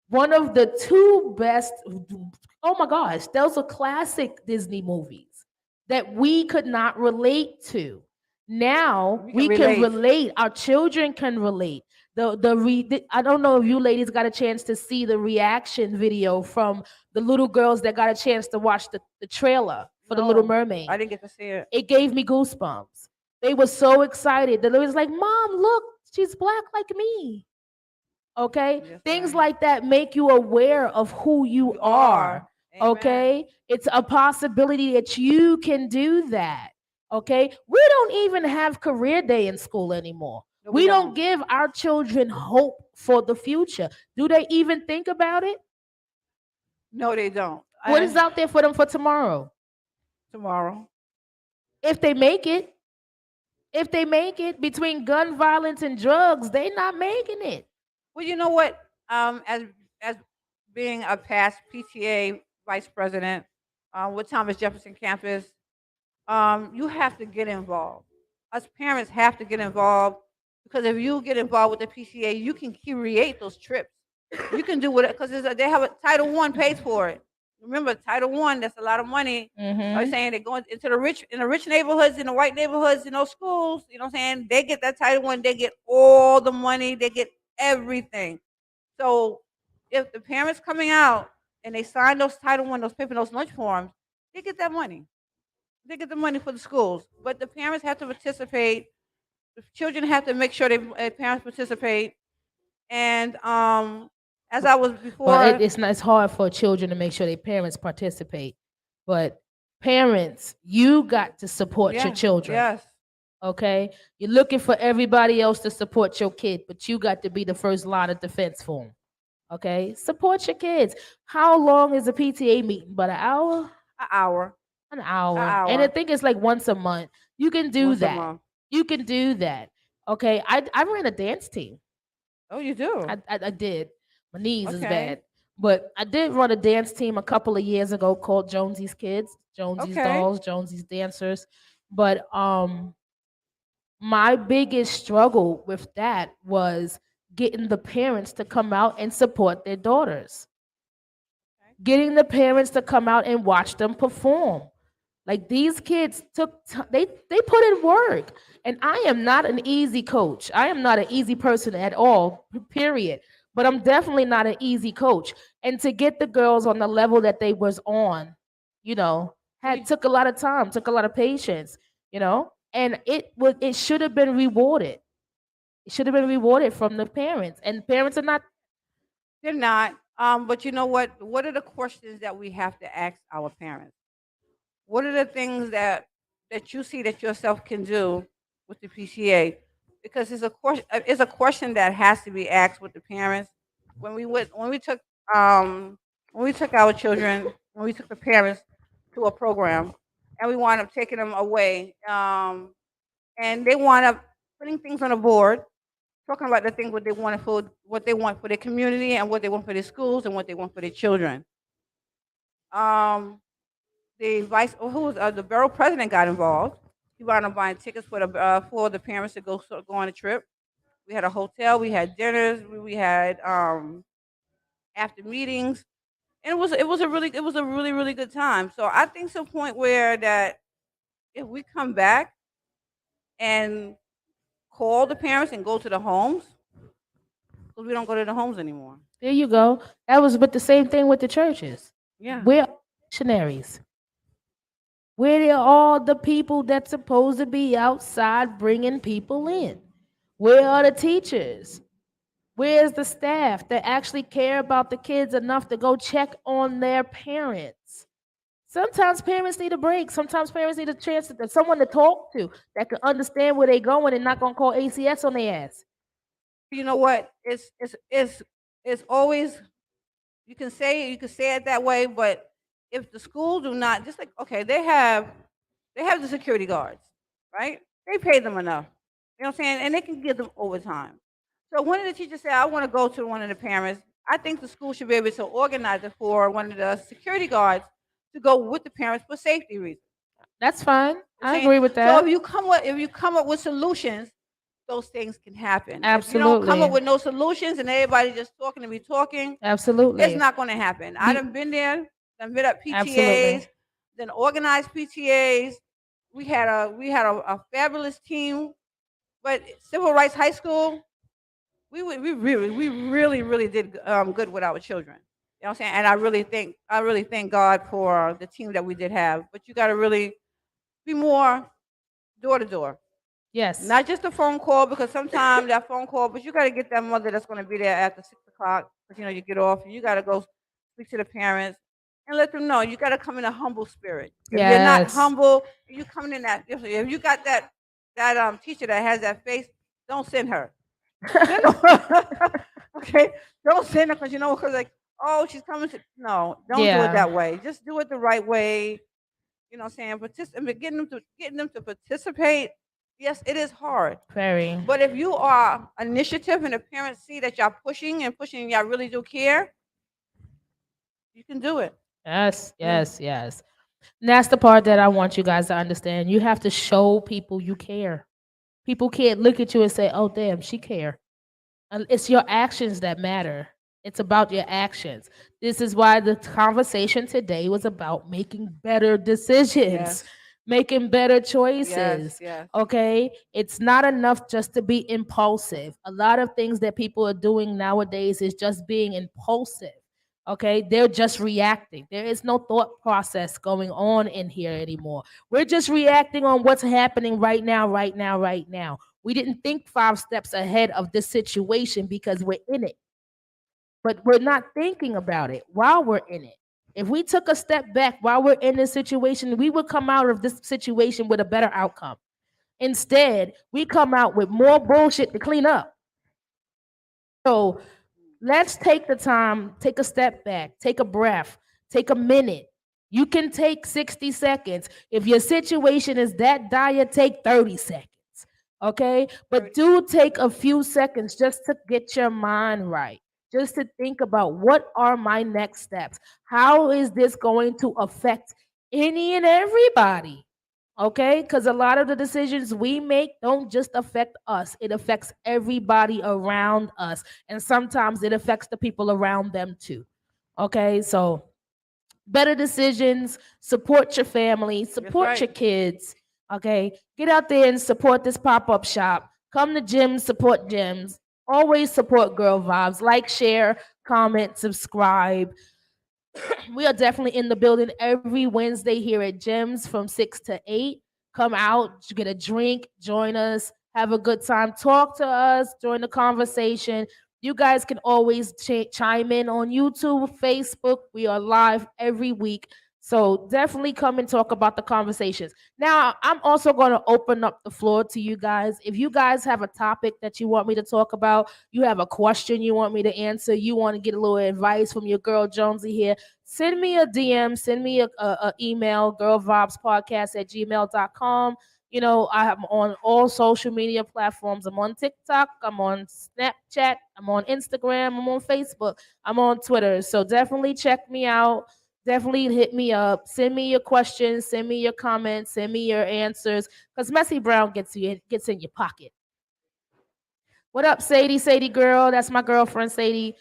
one of the two best. Oh my gosh, those are classic Disney movies that we could not relate to. Now We can we can relate. relate. Our children can relate. I don't know if you ladies got a chance to see the reaction video from the little girls that got a chance to watch the trailer for the Little No, I Mermaid. didn't get to see it. It gave me goosebumps. They were so excited. They was like, "Mom, look, she's black like me." Okay? Yes, Things ma'am. like that make you aware of who you You are. are. Amen. Okay? It's a possibility that you can do that. Okay? We don't even have career day in school anymore. No, we We don't don't. give our children hope for the future. Do they even think about it? No, they don't. What is I out there for them for tomorrow? tomorrow. If they make it, if they make it between gun violence and drugs, they not making it. Well, you know what? As being a past PTA vice president with Thomas Jefferson campus, you have to get involved. Us parents have to get involved because if you get involved with the PTA, you can create those trips. You can do what because they have a Title One pays for it. Remember, Title One, that's a lot of money. I was Mm-hmm. saying they're going into the rich in the rich neighborhoods, in the white neighborhoods, in those schools. You know what I'm saying? They get that Title One, they get all the money, they get everything. So if the parents coming out and they sign those Title One, those paper, those lunch forms, they get that money. They get the money for the schools, but the parents have to participate. The children have to make sure they parents participate. And as I was Well, before, it's not. It's hard for children to make sure their parents participate, but parents, you got to support your yeah, children. yes, Okay, you're looking for everybody else to support your kid, but you got to be the first line of defense for them. Okay, support your kids. How long is a PTA meeting? But an hour? an hour, An an hour. And I hour, think it's like once a month. You can do once a that. month. You can do that. Okay, I ran a dance team. Oh, you do? I did. My knees is Okay, bad. But I did run a dance team a couple of years ago called Jonesy's Kids, Jonesy's okay. Dolls, Jonesy's Dancers. But my biggest struggle with that was getting the parents to come out and support their daughters. Getting the parents to come out and watch them perform. Like these kids they put in work. And I am not an easy coach. I am not an easy person at all, period. But I'm definitely not an easy coach. And to get the girls on the level that they was on, you know, had We took a lot of time, took a lot of patience, you know? And it should have been rewarded. It should have been rewarded from the parents. And parents are not. They're not. But you know what? What are the questions that we have to ask our parents? What are the things that you see that yourself can do with the PCA? Because it's a question that has to be asked with the parents. When we took our children, when we took the parents to a program, and we wound up taking them away, and they wound up putting things on the board, talking about the things what they want for their community and what they want for their schools and what they want for their children. Um, the who was the borough president got involved. He wound up buying tickets for the parents to go on a trip. We had a hotel, we had dinners, we had after meetings, and it was a really good time. So I think to a point where that if we come back and call the parents and go to the homes, because we don't go to the homes anymore. There you go. That was but the same thing with the churches. Yeah. We're missionaries. Where are all the people that's supposed to be outside bringing people in? Where are the teachers? Where's the staff that actually care about the kids enough to go check on their parents? Sometimes parents need a break. Sometimes parents need a chance to someone to talk to that can understand where they're going and not gonna call ACS on their ass. You know what? It's always you can say it that way, but if the school do not, just like, okay, they have the security guards, right? They pay them enough. You know what I'm saying? And they can give them overtime. So one of the teachers said, I want to go to one of the parents. I think the school should be able to organize it for one of the security guards to go with the parents for safety reasons. That's fine. You know what I'm I saying? agree with So that. if you come up with solutions, those things can happen. If you don't come up Absolutely. with no solutions and everybody just talking to be talking, it's Absolutely. not going to happen. I We done been there, done been at absolutely. PTAs, then organized PTAs. We had a fabulous team, but Civil Rights High School, we really did good with our children. You know what I'm saying? And I really thank God for the team that we did have. But you got to really be more door to door. Yes. Not just a phone call, because sometimes that phone call, but you got to get that mother that's going to be there after 6 o'clock. Because you get off, and you got to go speak to the parents and let them know. You got to come in a humble spirit. If you're not Yes. humble, you coming in that. If you got that teacher that has that face, don't send her. Send her. Okay, don't send her, because because like, oh, she's coming to. No, don't do it Yeah. that way. Just do it the right way. You know what I'm saying? Getting them to participate. Yes, it is hard. Very. But if you are initiative and the parents see that y'all pushing and pushing, and y'all really do care, you can do it. Yes, Yeah. yes, yes. And that's the part that I want you guys to understand. You have to show people you care. People can't look at you and say, "Oh, damn, she care." And it's your actions that matter. It's about your actions. This is why the conversation today was about making better decisions, Yes. making better Yes. choices. Yes. Okay? It's not enough just to be impulsive. A lot of things that people are doing nowadays is just being impulsive. Okay? They're just reacting. There is no thought process going on in here anymore. We're just reacting on what's happening right now, right now, right now. We didn't think 5 steps ahead of this situation because we're in it, but we're not thinking about it while we're in it. If we took a step back while we're in this situation, we would come out of this situation with a better outcome. Instead, we come out with more bullshit to clean up. So let's take the time, take a step back, take a breath, take a minute. You can take 60 seconds. If your situation is that dire, take 30 seconds. Okay? But do take a few seconds just to get your mind right. Just to think about what are my next steps? How is this going to affect any and everybody? Okay? Because a lot of the decisions we make don't just affect us, it affects everybody around us. And sometimes it affects the people around them too. Okay? So, better decisions, support your family, That's support right. your kids. Okay? Get out there and support this pop up shop. Come to gyms, support gyms. Always support Girl Vibes. Like, share, comment, subscribe. We are definitely in the building every Wednesday here at Gems from 6 to 8. Come out, get a drink, join us, have a good time, talk to us, join the conversation. You guys can always chime in on YouTube, Facebook. We are live every week. So definitely come and talk about the conversations. Now, I'm also going to open up the floor to you guys. If you guys have a topic that you want me to talk about, you have a question you want me to answer, you want to get a little advice from your girl Jonze here, send me a DM, send me a email, girlvibespodcast@gmail.com. I'm on all social media platforms. I'm on TikTok, I'm on Snapchat, I'm on Instagram, I'm on Facebook, I'm on Twitter. So definitely check me out. Definitely hit me up. Send me your questions, send me your comments, send me your answers. Because Messy Brown gets in your pocket. What up, Sadie? Sadie girl. That's my girlfriend, Sadie.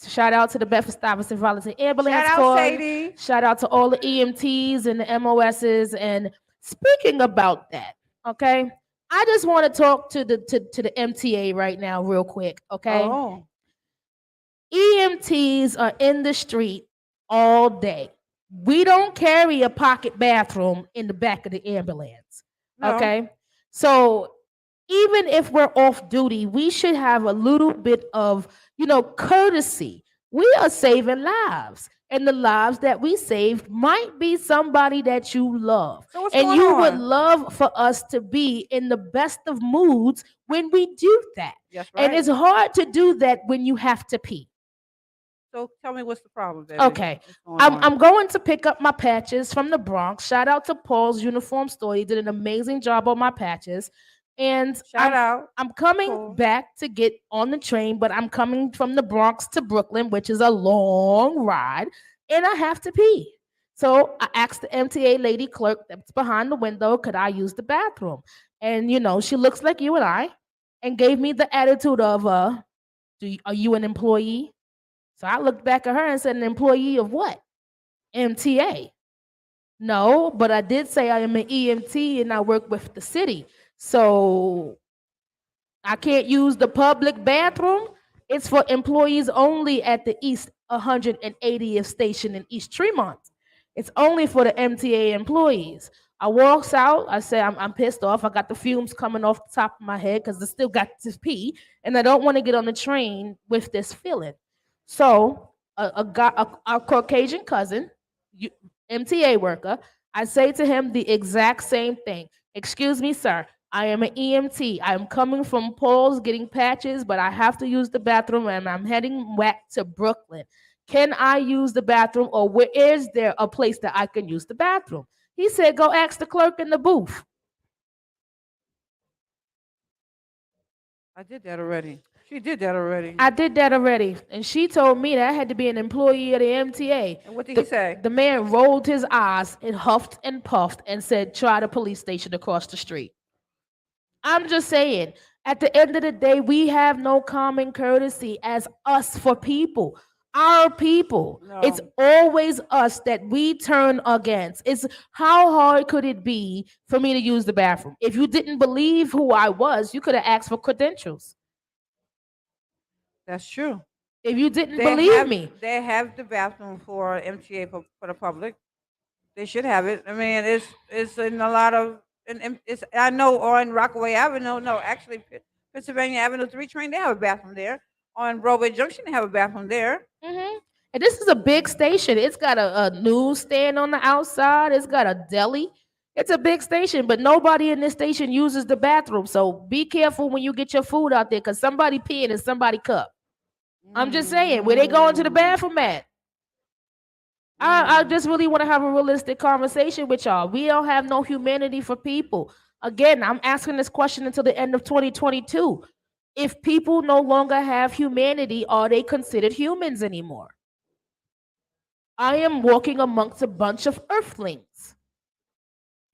Shout out to the Bedford Stuyvesant Volunteer Shout Ambulance out, Corps. Sadie. Shout out to all the EMTs and the MOSs. And speaking about that, okay, I just want to talk to the MTA right now, real quick. Okay, Oh. EMTs are in the street all day. We don't carry a pocket bathroom in the back of the ambulance. No. Okay, so even if we're off duty, we should have a little bit of, courtesy. We are saving lives. And the lives that we save might be somebody that you love. So what's And going you would on? love for us to be in the best of moods when we do that. That's And right. it's hard to do that when you have to pee. So tell me what's the problem, baby? Okay. What's going I'm on? I'm going to pick up my patches from the Bronx. Shout out to Paul's uniform store. He did an amazing job on my patches. And Shout out. I'm coming Cool. back to get on the train, but I'm coming from the Bronx to Brooklyn, which is a long ride, and I have to pee. So I asked the MTA lady clerk that's behind the window, could I use the bathroom? And she looks like you and I, and gave me the attitude of are you an employee? So I looked back at her and said, an employee of what? MTA. No, but I did say I am an EMT and I work with the city. So I can't use the public bathroom. It's for employees only at the East 180th station in East Tremont. It's only for the MTA employees. I walks out. I say I'm pissed off. I got the fumes coming off the top of my head because I still got to pee, and I don't want to get on the train with this feeling. So a Caucasian cousin, MTA worker, I say to him the exact same thing. Excuse me, sir. I am an EMT. I'm coming from Paul's getting patches, but I have to use the bathroom and I'm heading back to Brooklyn. Can I use the bathroom or where is there a place that I can use the bathroom? He said, go ask the clerk in the booth. I did that already. She did that already. I did that already. And she told me that I had to be an employee of the MTA. And what did he say? The man rolled his eyes and huffed and puffed and said, try the police station across the street. I'm just saying, at the end of the day, we have no common courtesy as us for people. Our people. No. It's always us that we turn against. It's how hard could it be for me to use the bathroom? If you didn't believe who I was, you could have asked for credentials. That's true. If you didn't believe me. They have the bathroom for MTA for the public. They should have it. I mean, it's in a lot of, and it's, I know on Rockaway Avenue, no, actually Pennsylvania Avenue 3 train, they have a bathroom there. On Broadway Junction, they have a bathroom there. Mm-hmm. And this is a big station. It's got a newsstand on the outside. It's got a deli. It's a big station, but nobody in this station uses the bathroom. So be careful when you get your food out there because somebody peeing in somebody's cup. I'm just saying, where they going to the bathroom at? I just really want to have a realistic conversation with y'all. We don't have no humanity for people. Again, I'm asking this question until the end of 2022. If people no longer have humanity, are they considered humans anymore? I am walking amongst a bunch of earthlings.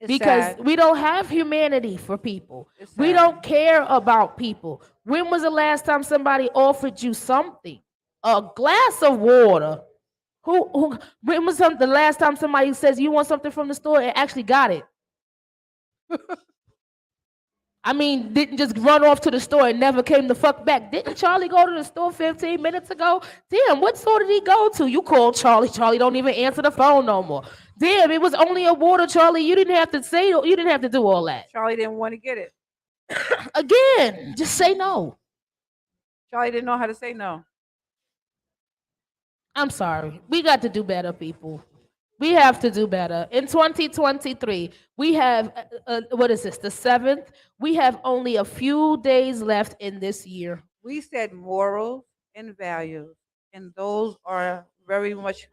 Because we don't have humanity for people. We don't care about people. When was the last time somebody offered you something? A glass of water. When was the last time somebody says you want something from the store and actually got it? I mean, didn't just run off to the store and never came the fuck back. Didn't Charlie go to the store 15 minutes ago? Damn, what store did he go to? You called Charlie. Charlie don't even answer the phone no more. Damn, it was only a water, Charlie. You didn't have to do all that. Charlie didn't want to get it. Again, just say no. Charlie didn't know how to say no. I'm sorry. We got to do better, people. We have to do better. In 2023, we have, what is this, the 7th? We have only a few days left in this year. We said morals and values, and those are very much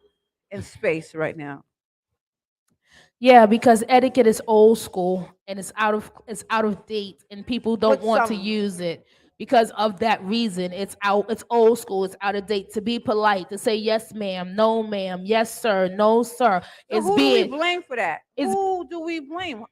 in space right now. Yeah, because etiquette is old school and it's out of date, and people don't want to use it. Because of that reason, it's old school, it's out of date. To be polite, to say yes, ma'am, no, ma'am, yes, sir, no, sir. So who do we blame for that? Who do we blame?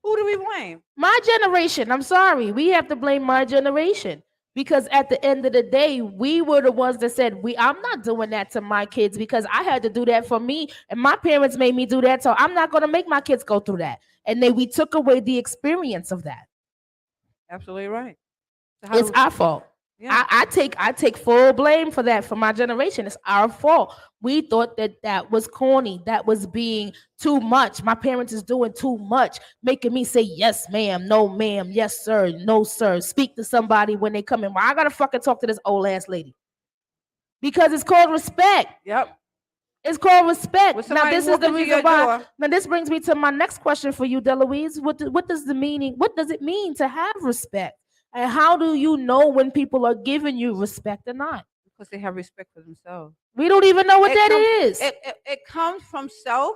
Who do we blame? My generation. I'm sorry. We have to blame my generation. Because at the end of the day, we were the ones that said, I'm not doing that to my kids because I had to do that for me. And my parents made me do that. So I'm not going to make my kids go through that. And then we took away the experience of that. Absolutely right. So it's our fault. Yeah. I take full blame for that, for my generation. It's our fault. We thought that was corny. That was being too much. My parents is doing too much, making me say yes, ma'am, no, ma'am, yes, sir, no, sir. Speak to somebody when they come in. Well, I gotta fucking talk to this old ass lady because it's called respect. Yep. It's called respect. Now, this is the reason why. Now, this brings me to my next question for you, Deloise. What does it mean to have respect? And how do you know when people are giving you respect or not? Because they have respect for themselves. We don't even know what It that comes is. it comes from self.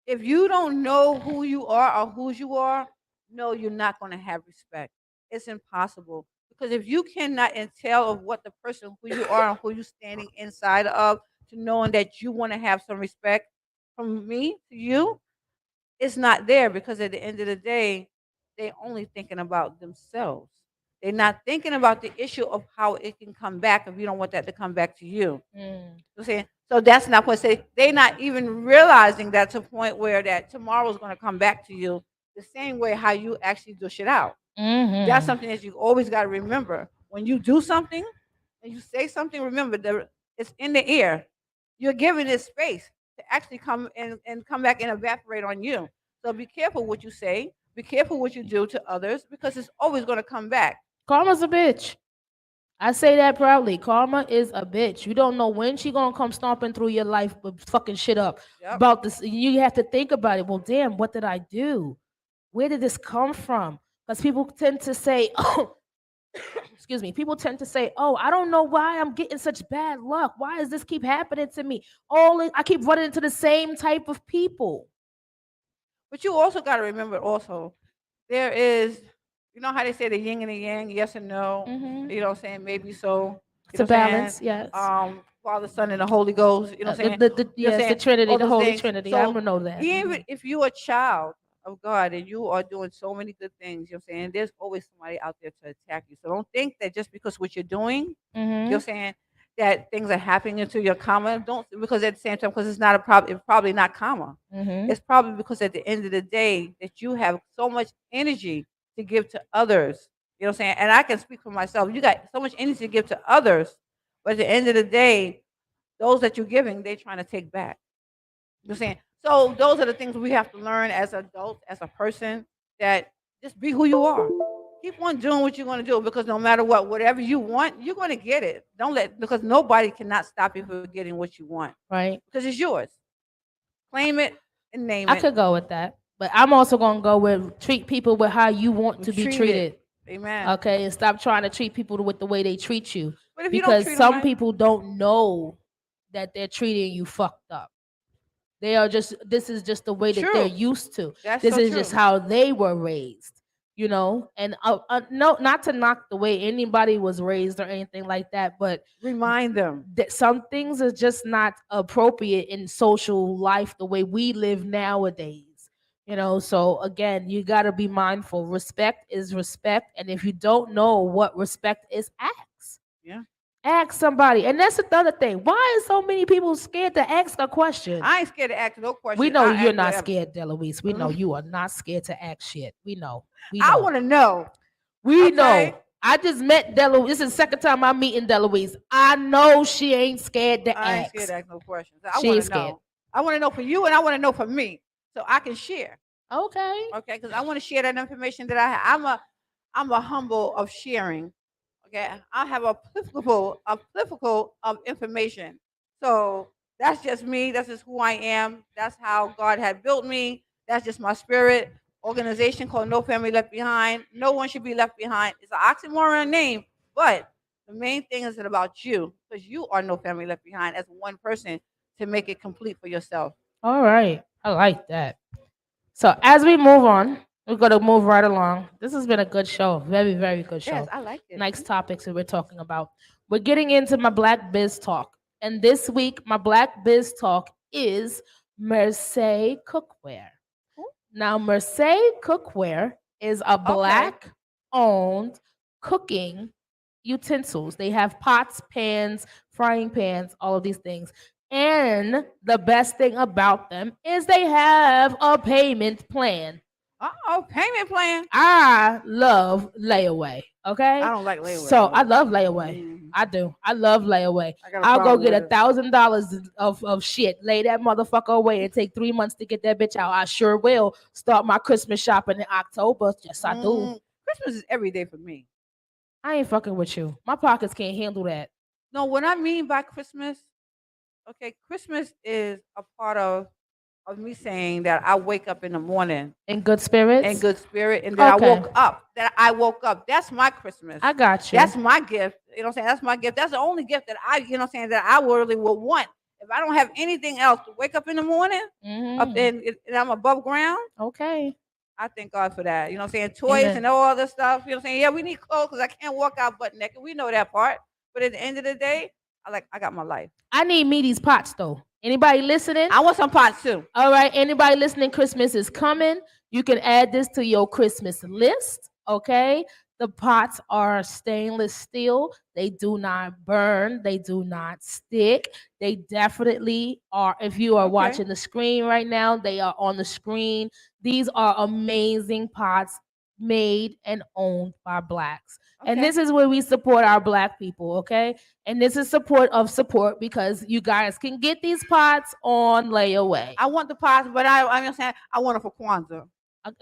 If you don't know who you are or whose you are, no, you're not going to have respect. It's impossible because if you cannot entail of what the person who you are and who you're standing inside of to knowing that you want to have some respect from me to you, it's not there because at the end of the day, they're only thinking about themselves. They're not thinking about the issue of how it can come back if you don't want that to come back to you. Mm. You saying? So that's not what say they're not even realizing that to a point where that tomorrow's gonna come back to you the same way how you actually dish it out. That's Mm-hmm. something that you always gotta remember. When you do something and you say something, remember that it's in the air. You're giving it space to actually come and come back and evaporate on you. So be careful what you say, be careful what you do to others because it's always gonna come back. Karma's a bitch. I say that proudly. Karma is a bitch. You don't know when she gonna come stomping through your life with fucking shit up. Yep. About this, you have to think about it. Well, damn, what did I do? Where did this come from? Because people tend to say, oh, excuse me. People tend to say, oh, I don't know why I'm getting such bad luck. Why does this keep happening to me? I keep running into the same type of people. But you also got to remember also, there is, you know how they say the yin and the yang, yes and no. Mm-hmm. You know what I'm saying? Maybe so. You It's a know what I'm saying? balance, yes. Father, Son, and the Holy Ghost. You know what I'm saying? You know what I'm Yes, the saying? Trinity, All the those Holy things. Trinity. I So don't know that. even if you're a child of God and you are doing so many good things, you know what I'm saying? There's always somebody out there to attack you. So don't think that just because what you're doing, you know what I'm saying, that things are happening into your karma. Don't because at the same time, because it's not a problem, it's probably not karma. Mm-hmm. It's probably because at the end of the day that you have so much energy to give to others. You know what I'm saying? And I can speak for myself. You got so much energy to give to others, but at the end of the day, those that you're giving, they're trying to take back. You know what I'm saying? So those are the things we have to learn as adults, as a person, that just be who you are. Keep on doing what you're going to do because no matter what, whatever you want, you're going to get it. Don't let because nobody cannot stop you from getting what you want Right. because it's yours. Claim it and name I it. could go with that. But I'm also gonna go with treat people with how you want to be Treat it. treated. Amen. Okay, and stop trying to treat people with the way they treat you. But if you don't Because treat them some right, people don't know that they're treating you fucked up. They are just this is just the way that they're true. used to. That's This so is just true. how they were raised, you know? And no, not to knock the way anybody was raised or anything like that, but Remind them. that some things are just not appropriate in social life the way we live nowadays. You know, so again, you got to be mindful. Respect is respect, and if you don't know what respect is, ask. Yeah. Ask somebody, and that's the other thing. Why is so many people scared to ask a question? I ain't scared to ask no We questions. know I you're ask not whatever. scared, Deloise. We know you are not scared to ask shit. We know. We I know. want to know. We Okay. know. I just met Deloise. This is the second time I'm meeting Deloise. I know she ain't scared to I ain't scared ask. to ask no questions. I She want ain't to scared. know. I want to know for you, and I want to know for me, so I can share. Okay. Okay, because I want to share that information that I have. I'm a humble of sharing. Okay, I have a plethora of information. So that's just me. That's just who I am. That's how God had built me. That's just my spirit. Organization called No Family Left Behind. No one should be left behind. It's an oxymoron name, but the main thing is about you because you are no family left behind as one person to make it complete for yourself. All right. I like that. So as we move on, we're gonna move right along. This has been a good show. Very, very good Yes, show. I like it. Next topics that we're talking about. We're getting into my Black Biz Talk. And this week, my Black Biz Talk is Mercedes Cookware. Now, Mercedes Cookware is a Okay. black owned cooking utensils. They have pots, pans, frying pans, all of these things. And the best thing about them is they have a payment plan. Oh, payment plan. I love layaway. Okay. I don't like layaway. So I love layaway. I do. I love layaway. I got a I'll go problem get with it. $1,000 of shit, lay that motherfucker away, and take 3 months to get that bitch out. I sure will start my Christmas shopping in October. Yes, I do. Christmas is every day for me. I ain't fucking with you. My pockets can't handle that. No, what I mean by Christmas, okay, Christmas is a part of of me saying that I wake up in the morning In good in spirits? good spirit and that I Okay. woke up. That I woke up. That's my Christmas. I got you. That's my gift. You know what I'm saying? That's my gift. That's the only gift that I, you know what I'm saying, that I really would want. If I don't have anything else to wake up in the morning, up Hmm. and I'm above ground, Okay. I thank God for that. You know what I'm saying? Toys Amen. and all other stuff. You know what I'm saying? Yeah, we need clothes because I can't walk out butt naked. We know that part. But at the end of the day, I got my life. I need me these pots though. Anybody listening? I want some pots too. All right, anybody listening, Christmas is coming. You can add this to your Christmas list, okay? The pots are stainless steel. They do not burn, they do not stick. They definitely are, if you are Okay. watching the screen right now, they are on the screen. These are amazing pots made and owned by blacks. And Okay. this is where we support our black people, okay? And this is support of support because you guys can get these pots on layaway. I want the pots, but I understand I want them for Kwanzaa.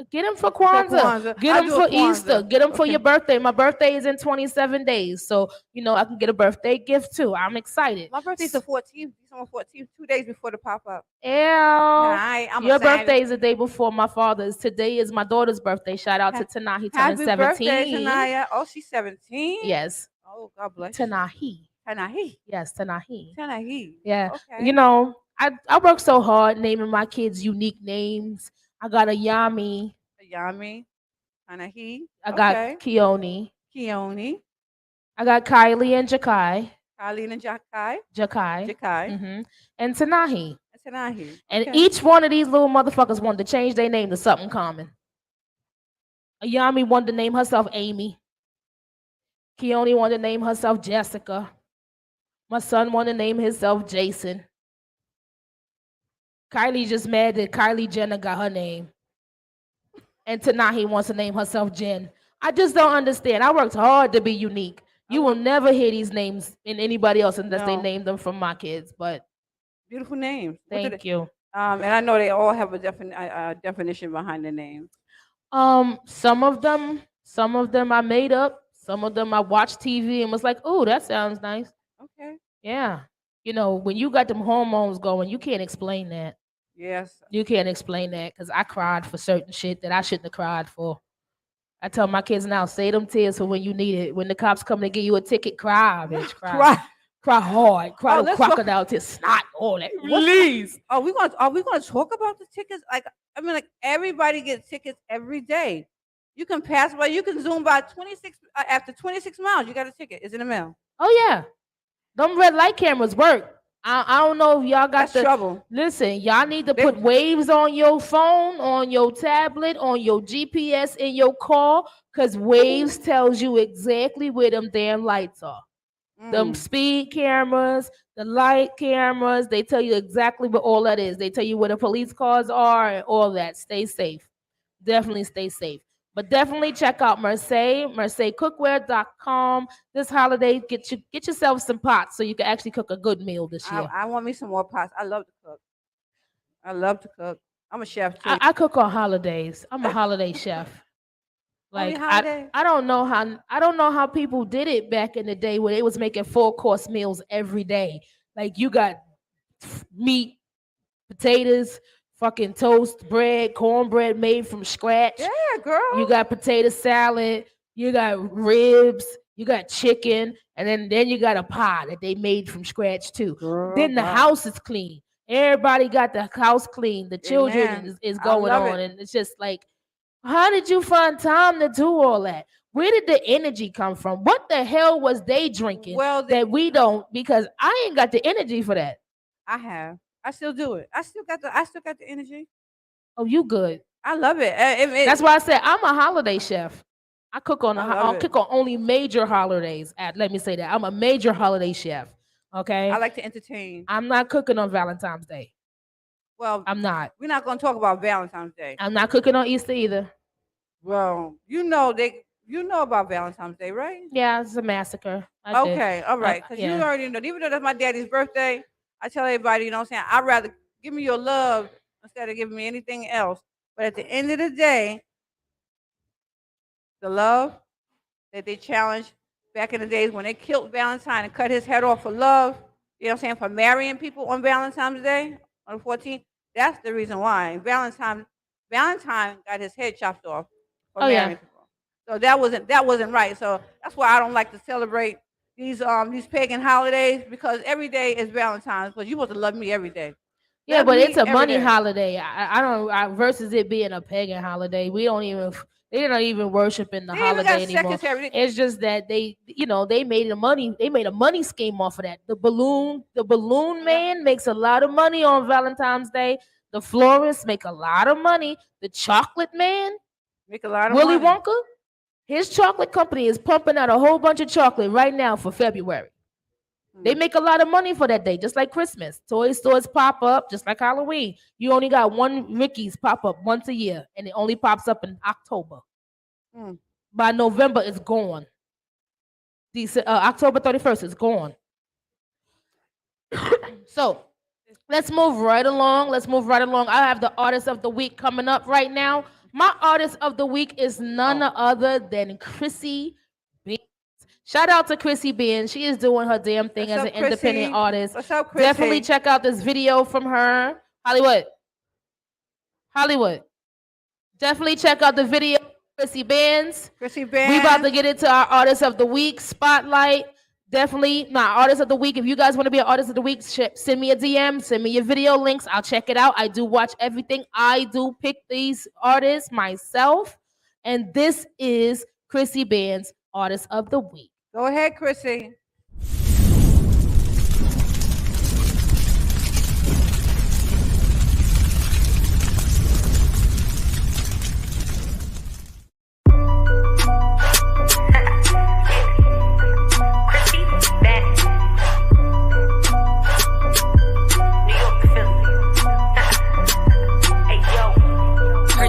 Get them for For Kwanzaa. Kwanzaa. Get I them do a for Easter. Kwanzaa. Get them for Okay. your birthday. My birthday is in 27 days. So, I can get a birthday gift too. I'm excited. My birthday's the 14th, December 14th, 2 days before the pop up. Ew. I'm Your excited. birthday is the day before my father's. Today is my daughter's birthday. Shout out to Tanahi turning Happy 17. birthday, Tanaya. Oh, she's 17. Yes. Oh, God bless you. Tanahi. Tanahi. Yes, Tanahi. Tanahi. Yeah. Okay. I work so hard naming my kids unique names. I got a Yami. Yami. Tanahi. I got Okay. Keone. Keone. I got Kylie and Jakai. Kylie and Jakai. Jakai. Jakai. And Tanahi. Tanahi. And Okay. each one of these little motherfuckers wanted to change their name to something common. Ayami wanted to name herself Amy. Keone wanted to name herself Jessica. My son wanted to name himself Jason. Kylie just mad that Kylie Jenner got her name. And Tanahi wants to name herself Jen. I just don't understand. I worked hard to be unique. You will never hear these names in anybody else unless they No. name them from my kids. But Beautiful names. thank you. And I know they all have a definition behind the name. Some of them I made up. Some of them I watched TV and was like, "Oh, that sounds nice." Okay. Yeah. When you got them hormones going, you can't explain that. Yes. You can't explain that because I cried for certain shit that I shouldn't have cried for. I tell my kids now, save them tears for when you need it. When the cops come to give you a ticket, cry, bitch, cry. Cry hard. Cry Oh, the let's talk- crocodile tears, snot, all that. Please. Are we gonna talk about the tickets? Like everybody gets tickets every day. You can pass by, you can zoom by 26 after 26 miles, you got a ticket. It's in the mail. Oh yeah. Them red light cameras work. I don't know if y'all got That's trouble. Listen, y'all need to put waves on your phone, on your tablet, on your GPS in your car, because waves tells you exactly where them damn lights are. Them speed cameras, the light cameras, they tell you exactly what all that is. They tell you where the police cars are and all that. Stay safe. Definitely stay safe. But definitely check out mercecookware.com. This holiday, get yourself some pots so you can actually cook a good meal this year. I want me some more pots. I love to cook. I love to cook. I'm a chef too. I cook on holidays. I'm a holiday chef. Only Like holiday? I don't know how people did it back in the day where they was making 4-course meals every day. Like you got meat, potatoes, fucking toast, bread, cornbread made from scratch. Yeah, girl. You got potato salad, you got ribs, you got chicken, and then you got a pie that they made from scratch too. Girl, Then the wow. house is clean. Everybody got the house clean. The children Amen. is I going love on, it. and it's just like, how did you find time to do all that? Where did the energy come from? What the hell was they drinking that we don't? Because I ain't got the energy for that. I have. I still do it. I still got the energy. Oh, you good? I love it. That's why I said I'm a holiday chef. I cook on I love I it. cook on only major holidays. Let me say that I'm a major holiday chef. Okay, I like to entertain. I'm not cooking on Valentine's Day. Well, I'm not. We're not going to talk about Valentine's Day. I'm not cooking on Easter either. Well, you know about Valentine's Day, right? Yeah, it's a massacre. I did. Okay, all right. Because you yeah. already know. Even though that's my daddy's birthday, I tell everybody, you know what I'm saying, I'd rather give me your love instead of giving me anything else. But at the end of the day, the love that they challenged back in the days when they killed Valentine and cut his head off for love, you know what I'm saying, for marrying people on Valentine's Day on the 14th, That's the reason why. Valentine got his head chopped off for Oh yeah. marrying people. So that wasn't right. So that's why I don't like to celebrate these pagan holidays, because every day is Valentine's. But you supposed to love me every day. Yeah, Love but me it's a every money day. holiday. I don't versus it being a pagan holiday. We don't even they're not even worshiping the They even holiday got anymore. secretary. It's just that they made a money scheme off of that. The balloon man makes a lot of money on Valentine's Day. The florists make a lot of money. The chocolate man, Make a lot of Willy money. Wonka, his chocolate company is pumping out a whole bunch of chocolate right now for February. They make a lot of money for that day, just like Christmas. Toy stores pop up, just like Halloween. You only got one Ricky's pop up once a year, and it only pops up in October. Mm. By November, it's gone. October 31st is gone. So let's move right along. I have the artist of the week coming up right now. My artist of the week is none other than Chrissy Beans. Shout out to Chrissy Beans. She is doing her damn thing What's as up, an independent Chrissy? artist. What's up, Chrissy? Definitely check out this video from her. Hollywood. Definitely check out the video. Chrissy Beans. Chrissy Beans. We about to get into our artist of the week spotlight. Definitely not artist of the week. If you guys want to be an artist of the week, send me a DM, send me your video links. I'll check it out. I do watch everything. I do pick these artists myself. And this is Chrissy Beans, artist of the week. Go ahead, Chrissy.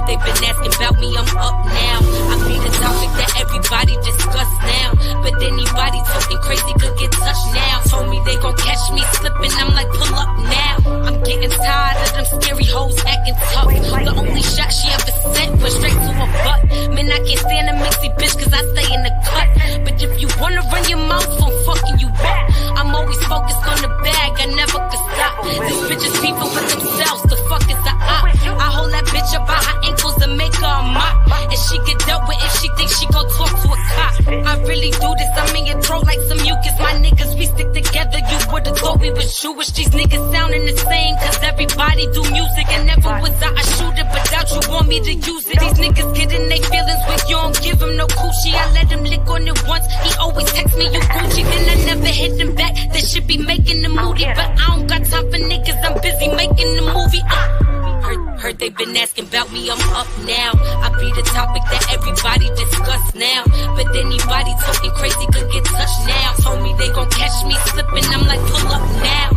They've been asking about me, I'm up now. I be the topic that everybody discuss now. But anybody talking crazy could get touched now. Told me they gon' catch me slipping, I'm like, pull up now. I'm getting tired of them scary hoes acting tough. The only shot she ever sent was straight to her butt. Man, I can't stand a mixy bitch cause I stay in the cut. But if you wanna run your mouth, I'm fucking you back. I'm always focused on the bag, I never could stop. These bitches beefing with themselves, the fuck is the op? I hold that bitch up by her ankles and make her a mop. And she get dealt with if she thinks she gon' talk to a cop. I really do this, I'm in your throat like some mucus. My niggas, we stick together, you would've thought we was Jewish. These niggas sounding the same, cause everybody do music. And never was I a shooter, but doubt you want me to use it. These niggas get in their feelings when you don't give him no coochie. I let him lick on it once, he always text me you Gucci. Then I never hit him back, that shit be making the moody. But I don't got time for niggas, I'm busy making the movie. Heard they been asking about me, I'm up now. I be the topic that everybody discuss now. But anybody talking crazy could get touched now. Told me they gon' catch me slipping, I'm like, pull up now.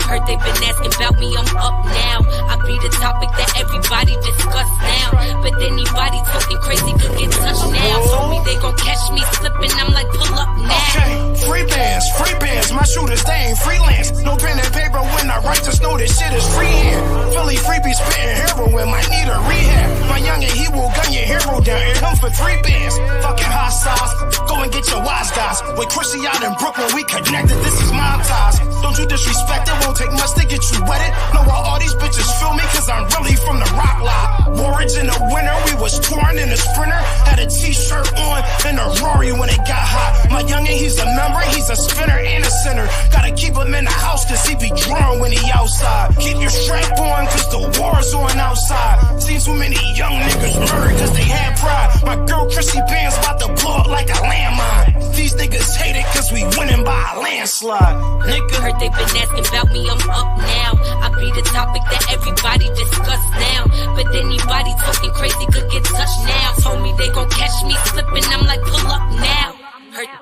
Heard they been asking about me, I'm up now. I be the topic that everybody discuss now. But anybody talking crazy could get touched now. Told me they gon' catch me slipping, I'm like, pull up now. Okay, free bands, my shooters, they ain't freelance. No pen and paper when I write, just know this shit is freehand. Philly freebie spitting heroin, might need a rehab. My youngin', he will gun your hero down, and him for 3 bands. Fucking hot sauce, go and get your wise guys. With Chrissy out in Brooklyn, we connected, this is my ties. Don't you disrespect, it won't take much to get you wetted. Know why all these bitches feel me, cause I'm really from the rock lot. Warridge in the winter, we was touring in a Sprinter. Had a t-shirt on and a Rory when it got hot. My youngin', he's a member, he's a spinner and a center. Gotta keep him in the house cause he be drawn when he outside. Keep your strap on cause the war's on outside. Seen too many young niggas murdered cause they had pride. My girl Chrissy Band's about to blow up like a landmine. These niggas hate it cause we winning by a landslide. Nigga, heard they been asking about me, I'm up now. I be the topic that everybody discuss now. But anybody talking crazy could get touched now. Told me they gon' catch me slipping, I'm like, pull up now.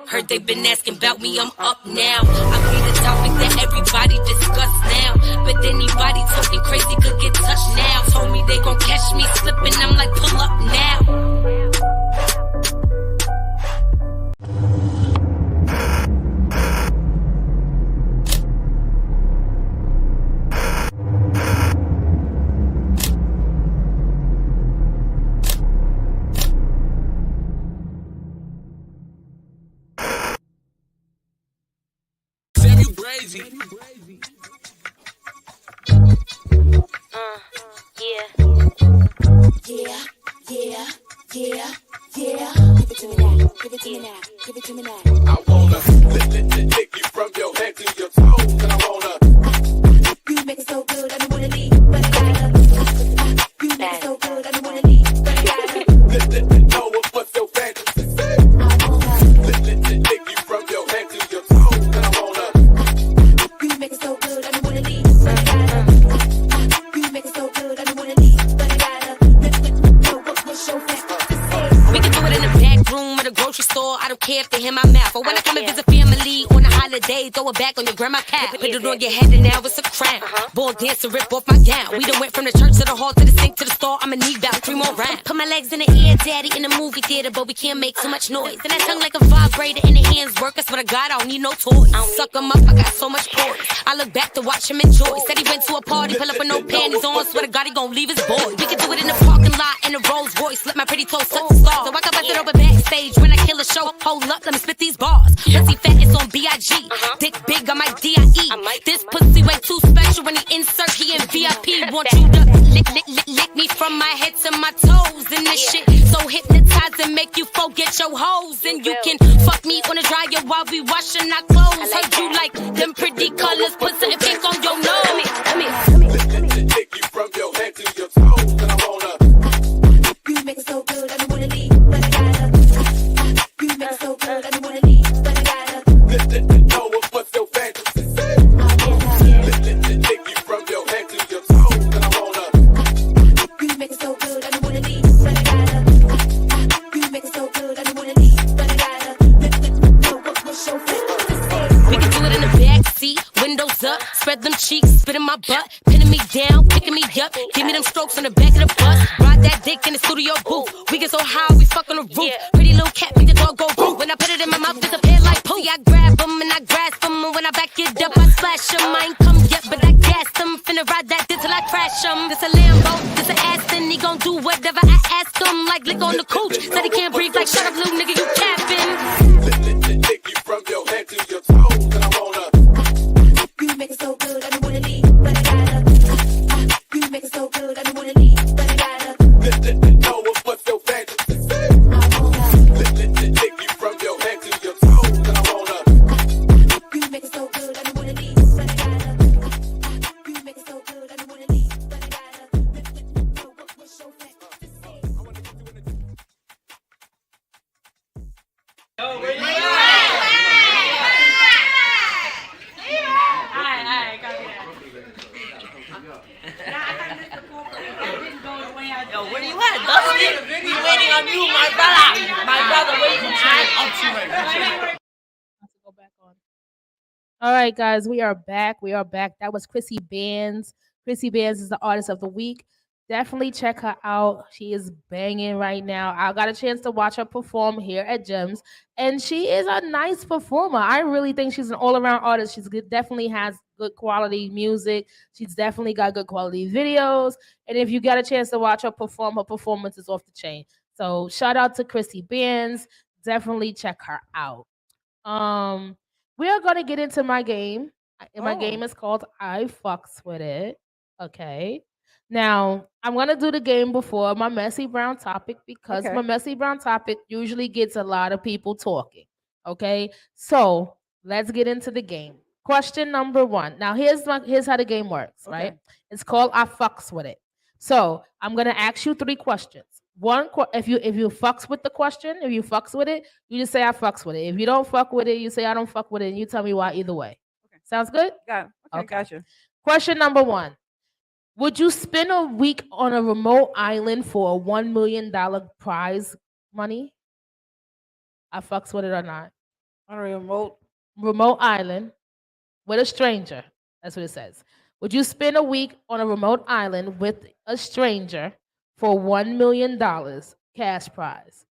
Heard they been asking about me, I'm up now. I be the topic that everybody discuss now. But anybody talking crazy could get touched now. Told me they gon' catch me slipping, I'm like, pull up now. Crazy. care if they hear my mouth. Or when I come and visit family on a holiday, throw it back on your grandma couch. Put it on your head and now it's a crown. Ball dance and rip off my gown. We done went from the church to the hall to the sink to the store. I'ma need about 3 more rounds. Put my legs in the air, daddy, in the movie theater, but we can't make too much noise. And that tongue like a vibrator and the hands work. I swear to God, I don't need no toys. I don't suck them up, I got so much poise. I look back to watch him enjoy. Said he went to a party, pull up with no panties on. Swear to God, he gon' leave his boy. We can do it in the parking lot in a Rolls Royce. Let my pretty toes touch the stars. So I can bust it open backstage when I kill a show. Hold up, let me spit these bars. Pussy fat is on B.I.G. Dick big, I might D.I.E. This pussy way too special when he insert, he in VIP. Want you to lick me from my head to my toes. And this shit so hypnotizing, make you forget your hoes. And you can fuck me on the dryer while we washing our clothes. Heard you like them pretty colors, put something pink on your nose. Come here. Take you from your head to your toes, and I wanna. You make it so good, I don't wanna leave, but I gotta. You make it so good, I don't wanna leave, but I gotta. Know what's your fantasy? Take you from your head to your toes, and I wanna. You make it so good, I don't wanna leave, but I gotta. You make it so good, I don't wanna leave, but I gotta. Know what's your fantasy? We can do it in the back seat, windows up, spread them cheeks, spit in my butt, pinning me down, picking me up, give me them strokes on the back of the bus, ride that dick in the studio booth. We get so high, we fuck on the roof. Pretty little cat, make the dog go roof. When I put it in my mouth, disappear like poo. I grab them and I grasp them, and when I back it up, I splash them. I ain't come yet, but I gassed them. Finna ride that dick till I crash them. This a Lambo, this a Aston, he gon' do whatever I ask him. Like lick on the cooch, said he can't breathe, like shut up, little nigga, you capping. Take you from your head to your toes, and I wanna. You make it so good, I don't wanna leave, but I gotta. You make it so good, I don't wanna leave, but I gotta. Know what's your fantasy? Take you from your head to your toes, and I wanna. You make it so good, I don't wanna leave, but I gotta. You make it so good, I don't wanna leave, but I gotta. Know what's your fantasy? Yo, where you at, Dusty? We waiting on you, my brother. My brother waiting. Go back on. All right, guys, we are back. We are back. That was Chrissy Bands. Chrissy Bands is the artist of the week. Definitely check her out. She is banging right now. I got a chance to watch her perform here at Gems, and she is a nice performer. I really think she's an all-around artist. She's definitely has good quality music. She's definitely got good quality videos. And if you got a chance to watch her perform, her performance is off the chain. So shout out to Chrissy Bands. Definitely check her out. We are gonna get into my game. My game is called I Fucks With It. Okay. Now, I'm going to do the game before my messy brown topic because my messy brown topic usually gets a lot of people talking. Okay? So, let's get into the game. Question number 1. Now, here's how the game works, right? It's called I Fucks With It. So, I'm going to ask you 3 questions. If you fucks with the question, if you fucks with it, you just say I fucks with it. If you don't fuck with it, you say I don't fuck with it, and you tell me why either way. Sounds good? Got it. Okay, gotcha. Question number 1. Would you spend a week on a remote island for a $1 million prize money? I fucks with it or not? On a remote island with a stranger. That's what it says. Would you spend a week on a remote island with a stranger for $1 million cash prize?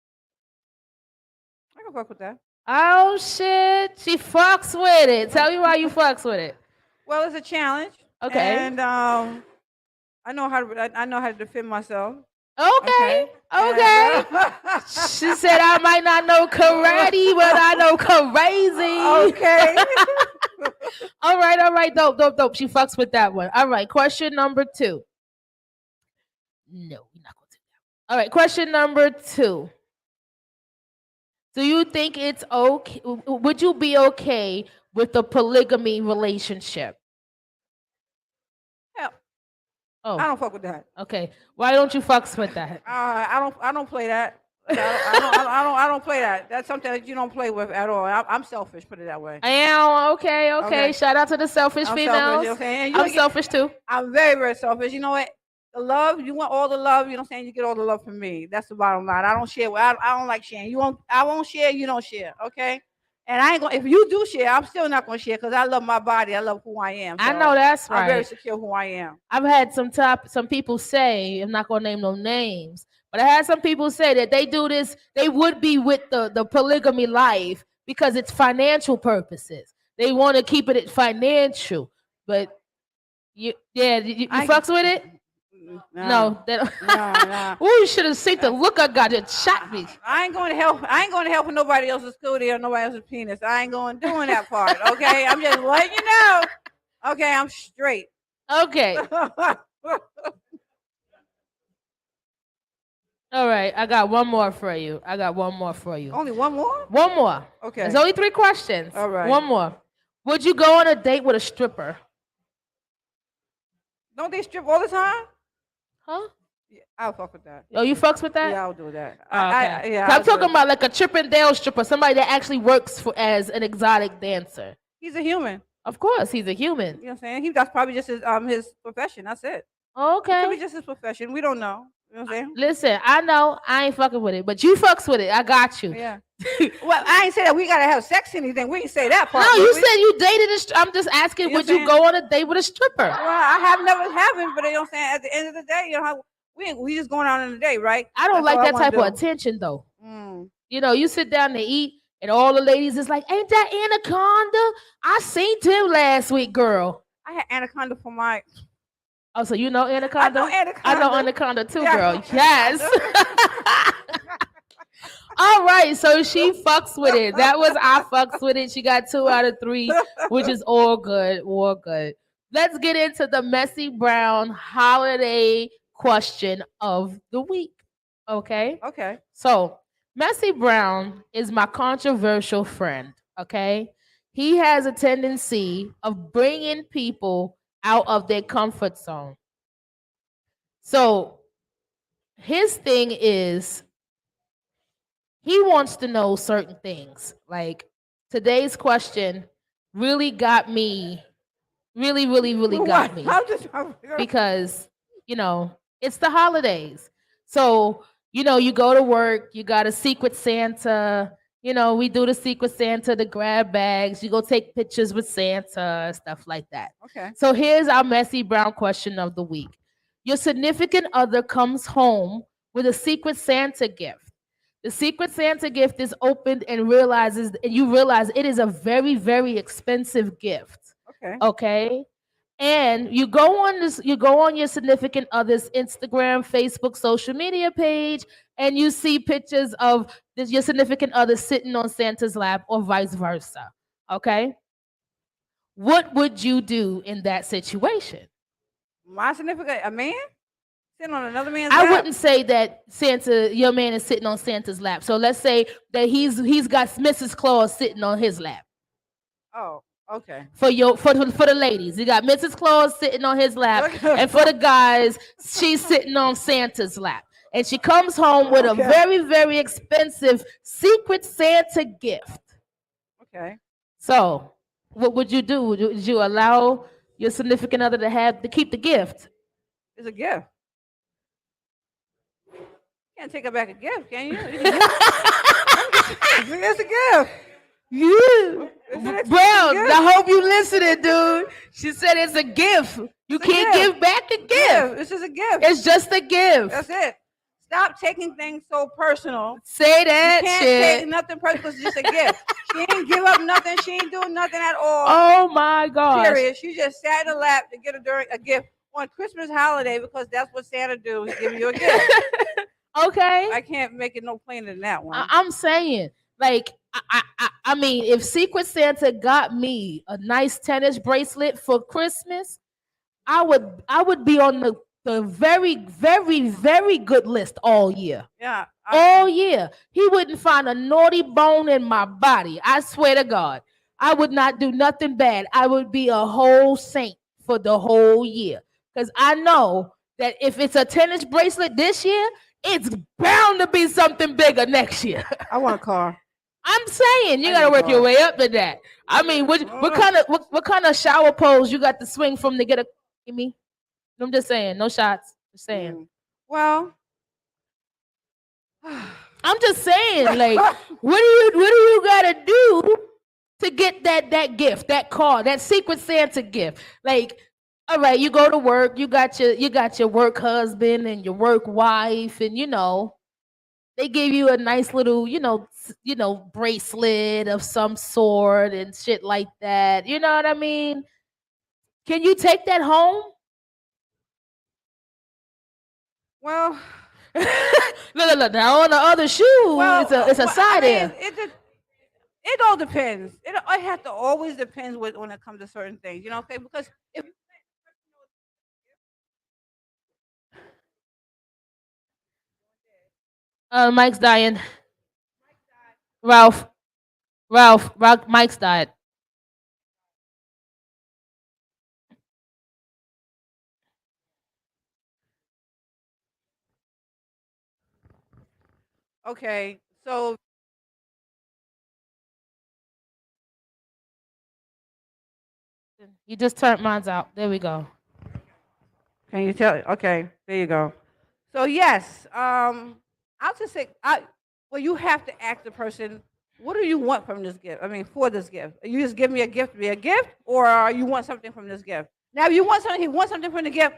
I can fuck with that. Oh shit! She fucks with it. Tell me why you fucks with it. Well, it's a challenge. Okay. And I know how to defend myself. Okay. She said I might not know karate, but I know crazy. Okay. All right. Dope. She fucks with that one. All right. Question number 2. No, we're not gonna do that. All right. Question number 2. Do you think it's okay? Would you be okay with a polygamy relationship? Oh. I don't fuck with that. Okay. Why don't you fucks with that? I don't play that. I don't play that. That's something that you don't play with at all. I'm selfish, put it that way. I am. Okay. Shout out to the selfish females. Selfish, okay? I'm selfish too. I'm very, very selfish. You know what? The love, you want all the love, you know what I'm saying? You get all the love from me. That's the bottom line. I don't share. I don't like sharing. I won't share, you don't share, okay? And I ain't gonna, if you do share, I'm still not gonna share because I love my body. I love who I am. I know that's I'm very right. secure who I am. I've had some people say, I'm not gonna name no names, but I had some people say that they do this, they would be with the polygamy life because it's financial purposes. They want to keep it financial, but you fucks with it? No, they don't. Nah. Ooh, you should have seen the look I got. It shot me. I ain't going to help. I ain't going to help with nobody else's cootie or nobody else's penis. I ain't going doing that part. Okay, I'm just letting you know. Okay, I'm straight. Okay. All right, I got one more for you. Only one more? One more. Okay. There's only 3 questions. All right. One more. Would you go on a date with a stripper? Don't they strip all the time? Huh? Yeah, I'll fuck with that. Oh, you fucks with that? Yeah, I'll do that. Okay. Yeah, I'm talking about like a Chippendale stripper, somebody that actually works as an exotic dancer. He's a human. Of course, he's a human. You know what I'm saying? That's probably just his profession. That's it. Okay. It could be just his profession. We don't know. You know what I'm saying? Listen, I know I ain't fucking with it, but you fucks with it. I got you. Yeah. Well, I ain't say that we gotta have sex or anything. We didn't say that part. No, you said you dated I'm just asking, would you go on a date with a stripper? Well, I have never haven't, but you know what I'm saying? At the end of the day, you know how we just going out on a day, right? I don't That's like all that I type of wanna do. attention though. You know, you sit down to eat and all the ladies is like, ain't that Anaconda? I seen him last week, girl. I had Anaconda for my. Oh, so you know Anaconda? I know Anaconda too, Yeah. girl. Yes. All right, so she fucks with it. That was I fucks with it. She got 2 out of 3, which is all good. All good. Let's get into the Messy Brown holiday question of the week. Okay? Okay. So, Messy Brown is my controversial friend. Okay? He has a tendency of bringing people out of their comfort zone. So, his thing is he wants to know certain things. Like today's question really got me, really got me. Because, you know, it's the holidays. So, you know, you go to work, you got a Secret Santa. You know, we do the Secret Santa, the grab bags. You go take pictures with Santa, stuff like that. Okay. So here's our Messy Brown question of the week. Your significant other comes home with a Secret Santa gift. The Secret Santa gift is opened and you realize it is a very, very expensive gift. Okay. Okay. And you go on your significant other's Instagram, Facebook, social media page, and you see pictures of your significant other sitting on Santa's lap or vice versa. Okay. What would you do in that situation? My significant, a man? Sitting on another man's lap? I wouldn't say that your man is sitting on Santa's lap. So let's say that he's got Mrs. Claus sitting on his lap. Oh, okay. For the ladies, you got Mrs. Claus sitting on his lap, and for the guys, she's sitting on Santa's lap. And she comes home with a very, very expensive Secret Santa gift. Okay. So, what would you do? Would you allow your significant other to keep the gift? It's a gift. You can't take it back a gift, can you? It's a gift. You, Brown, I hope you listening, dude. She said it's a gift. You can't give back a gift. This is a gift. It's just a gift. That's it. Stop taking things so personal. Say that you can't shit. take nothing personal. It's just a gift. She ain't give up nothing. She ain't doing nothing at all. Oh my gosh. Period. She just sat in the lap to get a gift on Christmas holiday because that's what Santa do. He give you a gift. Okay. I can't make it no plainer than that one. I'm saying, like, I mean, if Secret Santa got me a nice tennis bracelet for Christmas, I would be on the very, very, very good list all year. Yeah. All year. He wouldn't find a naughty bone in my body. I swear to God. I would not do nothing bad. I would be a whole saint for the whole year. Because I know that if it's a tennis bracelet this year, it's bound to be something bigger next year. I want a car. I'm saying you gotta work your way up to that. I mean, what kind of shower pose you got to swing from to get a me? I'm just saying, no shots. Just saying. Well, I'm just saying, like, what do you gotta do to get that gift, that card, that Secret Santa gift? Like, all right, you go to work, you got your work husband and your work wife, and they give you a nice little, bracelet of some sort and shit like that. You know what I mean? Can you take that home? well, Look. Now on the other shoe, it's a I side mean, there. it all depends. It has to always depends when it comes to certain things, okay? Because if Mike's dying. Ralph, Ralph, Mike's died. okay, so You just turned mine out. There we go. can you tell? Okay, there you go. So yes, I'll just say, well, you have to ask the person, what do you want from this gift? I mean, for this gift, you just give me a gift to be a gift, or you want something from this gift? Now, if you want something, he wants something from the gift,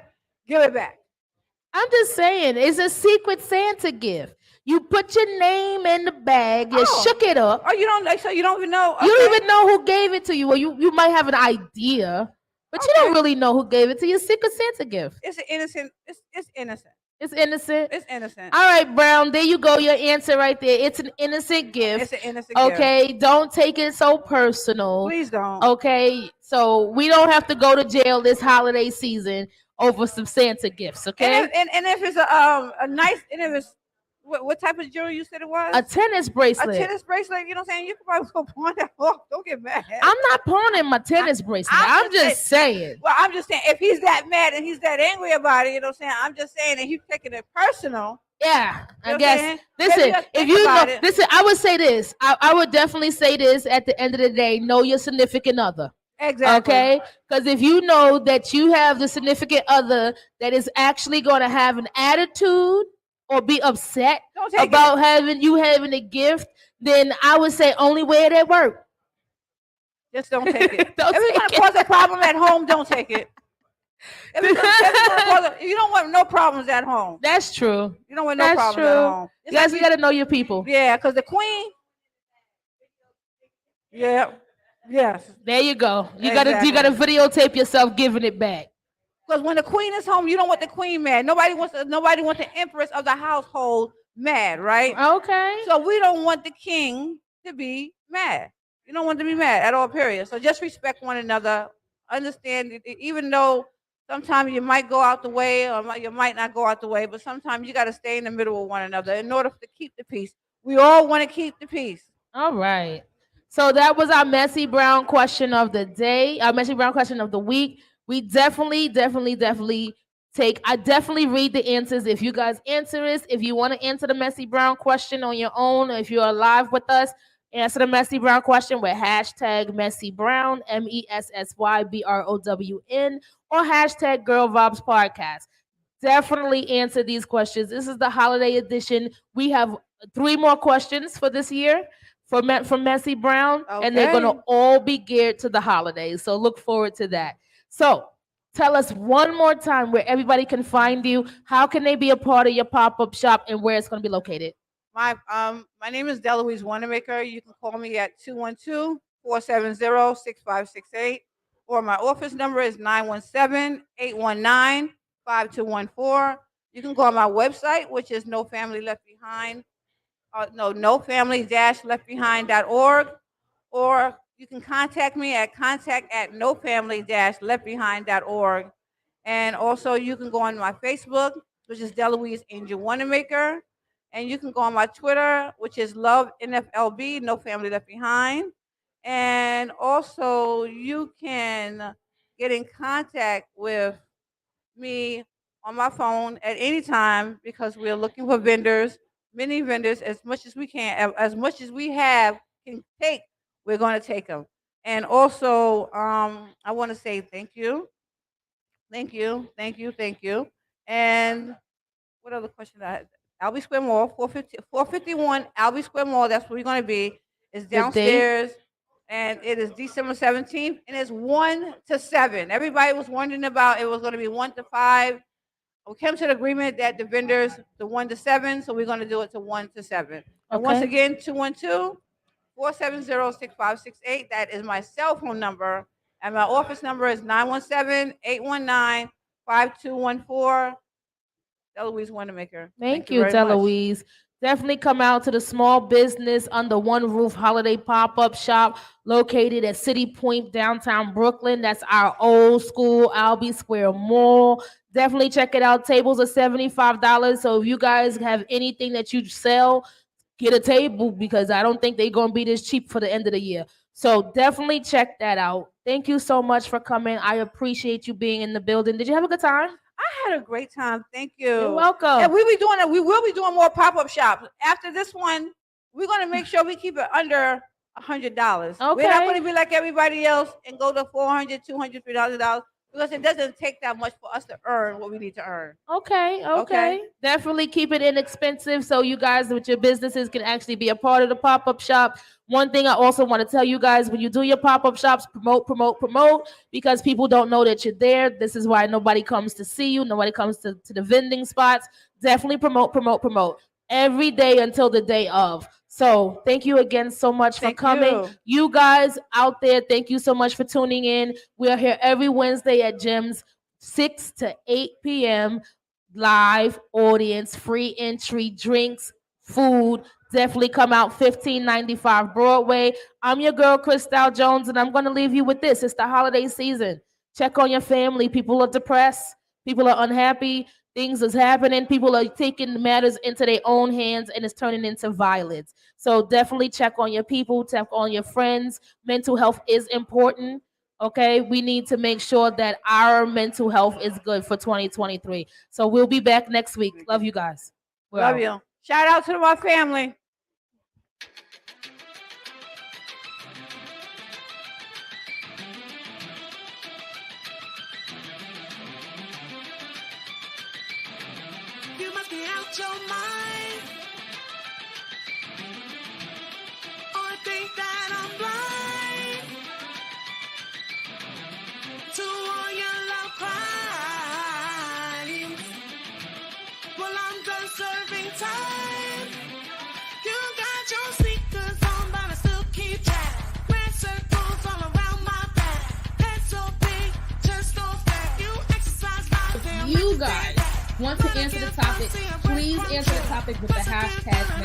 give it back. I'm just saying, it's a Secret Santa gift. You put your name in the bag, you shook it up. Oh, you don't like, so you don't even know. You don't even know who gave it to you. Well, you might have an idea, but you don't really know who gave it to you. Secret Santa gift. It's an innocent. It's innocent. It's innocent. It's innocent. All right, Brown. There you go. Your answer right there. It's an innocent gift. It's an innocent gift. Okay. Don't take it so personal. Please don't. Okay. So we don't have to go to jail this holiday season over some Santa gifts. Okay. And if it's a nice, and if it's what type of jewelry you said it was? A tennis bracelet. A tennis bracelet. You know what I'm saying? You can probably go pawn that off. Don't get mad. I'm not pawning my tennis bracelet. I'm just saying. Well, I'm just saying, if he's that mad and he's that angry about it, you know what I'm saying? I'm just saying that he's taking it personal. Yeah, You know I what I'm guess. saying? Listen, Maybe just if think you know, about it. listen, I would say this. I would definitely say this at the end of the day. Know your significant other. Exactly. Okay, because if you know that you have the significant other that is actually going to have an attitude or be upset Don't take about it. having a gift, then I would say only wear it at work. Just don't take it. Don't if it's take going to cause a problem at home, don't take it. You don't want no problems at home. That's true. You don't want no That's problems true. at home. It's You guys, like you got to know your people. Yeah, because the queen. Yeah. Yes. There you go. You gotta videotape yourself giving it back. Because when the queen is home, you don't want the queen mad. Nobody wants the empress of the household mad, right? Okay. So we don't want the king to be mad. You don't want to be mad at all, period. So just respect one another. Understand, even though sometimes you might go out the way or you might not go out the way, but sometimes you got to stay in the middle with one another in order to keep the peace. We all want to keep the peace. All right. So that was our messy brown question of the day, our messy brown question of the week. We definitely take. I definitely read the answers. If you guys answer this, if you want to answer the messy brown question on your own, if you're live with us, answer the messy brown question with hashtag messy brown, MESSYBROWN, or hashtag Girl Vibes Podcast. Definitely answer these questions. This is the holiday edition. We have 3 more questions for this year from Messy Brown, and they're Okay. gonna all be geared to the holidays. So look forward to that. So tell us one more time where everybody can find you. How can they be a part of your pop-up shop and where it's gonna be located? My name is Delouise Wanamaker. You can call me at 212-470-6568, or my office number is 917-819-5214. You can go on my website, which is No Family Left Behind. No family-leftbehind.org, or you can contact me at contact@nofamily-leftbehind.org. And also you can go on my Facebook, which is Delouise Angel Wanamaker. And you can go on my Twitter, which is Love NFLB, No Family Left Behind. And also you can get in contact with me on my phone at any time, because we're looking for vendors, many vendors, as much as we can, as much as we have can take, we're going to take them. And also, I want to say thank you, thank you, thank you, thank you. And what other question I had? Albee Square Mall, 451 Albee Square Mall. That's where we're going to be. It's Good day. downstairs, and it is December 17th, and it's 1 to 7. Everybody was wondering about it was going to be 1 to 5. We came to the agreement that the vendors, the 1 to 7, so we're going to do it to 1 to 7. And once Okay. again, 212-470-6568. That is my cell phone number, and my office number is 917-819-5214. Delouise Wanamaker. Thank you, very much. Delouise. Definitely come out to the small business under one roof holiday pop-up shop located at City Point, downtown Brooklyn. That's our old school Albee Square Mall. Definitely check it out. Tables are $75. So if you guys have anything that you sell, get a table because I don't think they're going to be this cheap for the end of the year. So definitely check that out. Thank you so much for coming. I appreciate you being in the building. Did you have a good time? I had a great time. Thank you. You're welcome. And we will be doing more pop-up shops. After this one, we're going to make sure we keep it under $100. Okay. We're not going to be like everybody else and go to $400, $200, $300 because it doesn't take that much for us to earn what we need to earn. Okay. Definitely keep it inexpensive so you guys with your businesses can actually be a part of the pop-up shop. One thing I also want to tell you guys, when you do your pop-up shops, promote, because people don't know that you're there. This is why nobody comes to see you. Nobody comes to the vending spots. Definitely promote every day until the day of. So thank you again so much for coming. You guys out there, thank you so much for tuning in. We are here every Wednesday at Jim's, 6 to 8 p.m. Live audience, free entry, drinks, food. Definitely come out, 1595 Broadway. I'm your girl, Christal Jones, and I'm going to leave you with this. It's the holiday season. Check on your family. People are depressed. People are unhappy. Things is happening. People are taking matters into their own hands, and it's turning into violence. So definitely check on your people, check on your friends. Mental health is important. Okay, we need to make sure that our mental health is good for 2023. So we'll be back next week. Love you guys. Love you. Shout out to my family. You must be out your mind, or think that I'm blind to all your love crimes. Well, I'm done serving time. You got your sneakers on, but I still keep track. Red circles all around my back. Head so big, just so fat. You exercise my damn. You guys want to answer the topic, please answer the topic with the hashtag. Hashtag.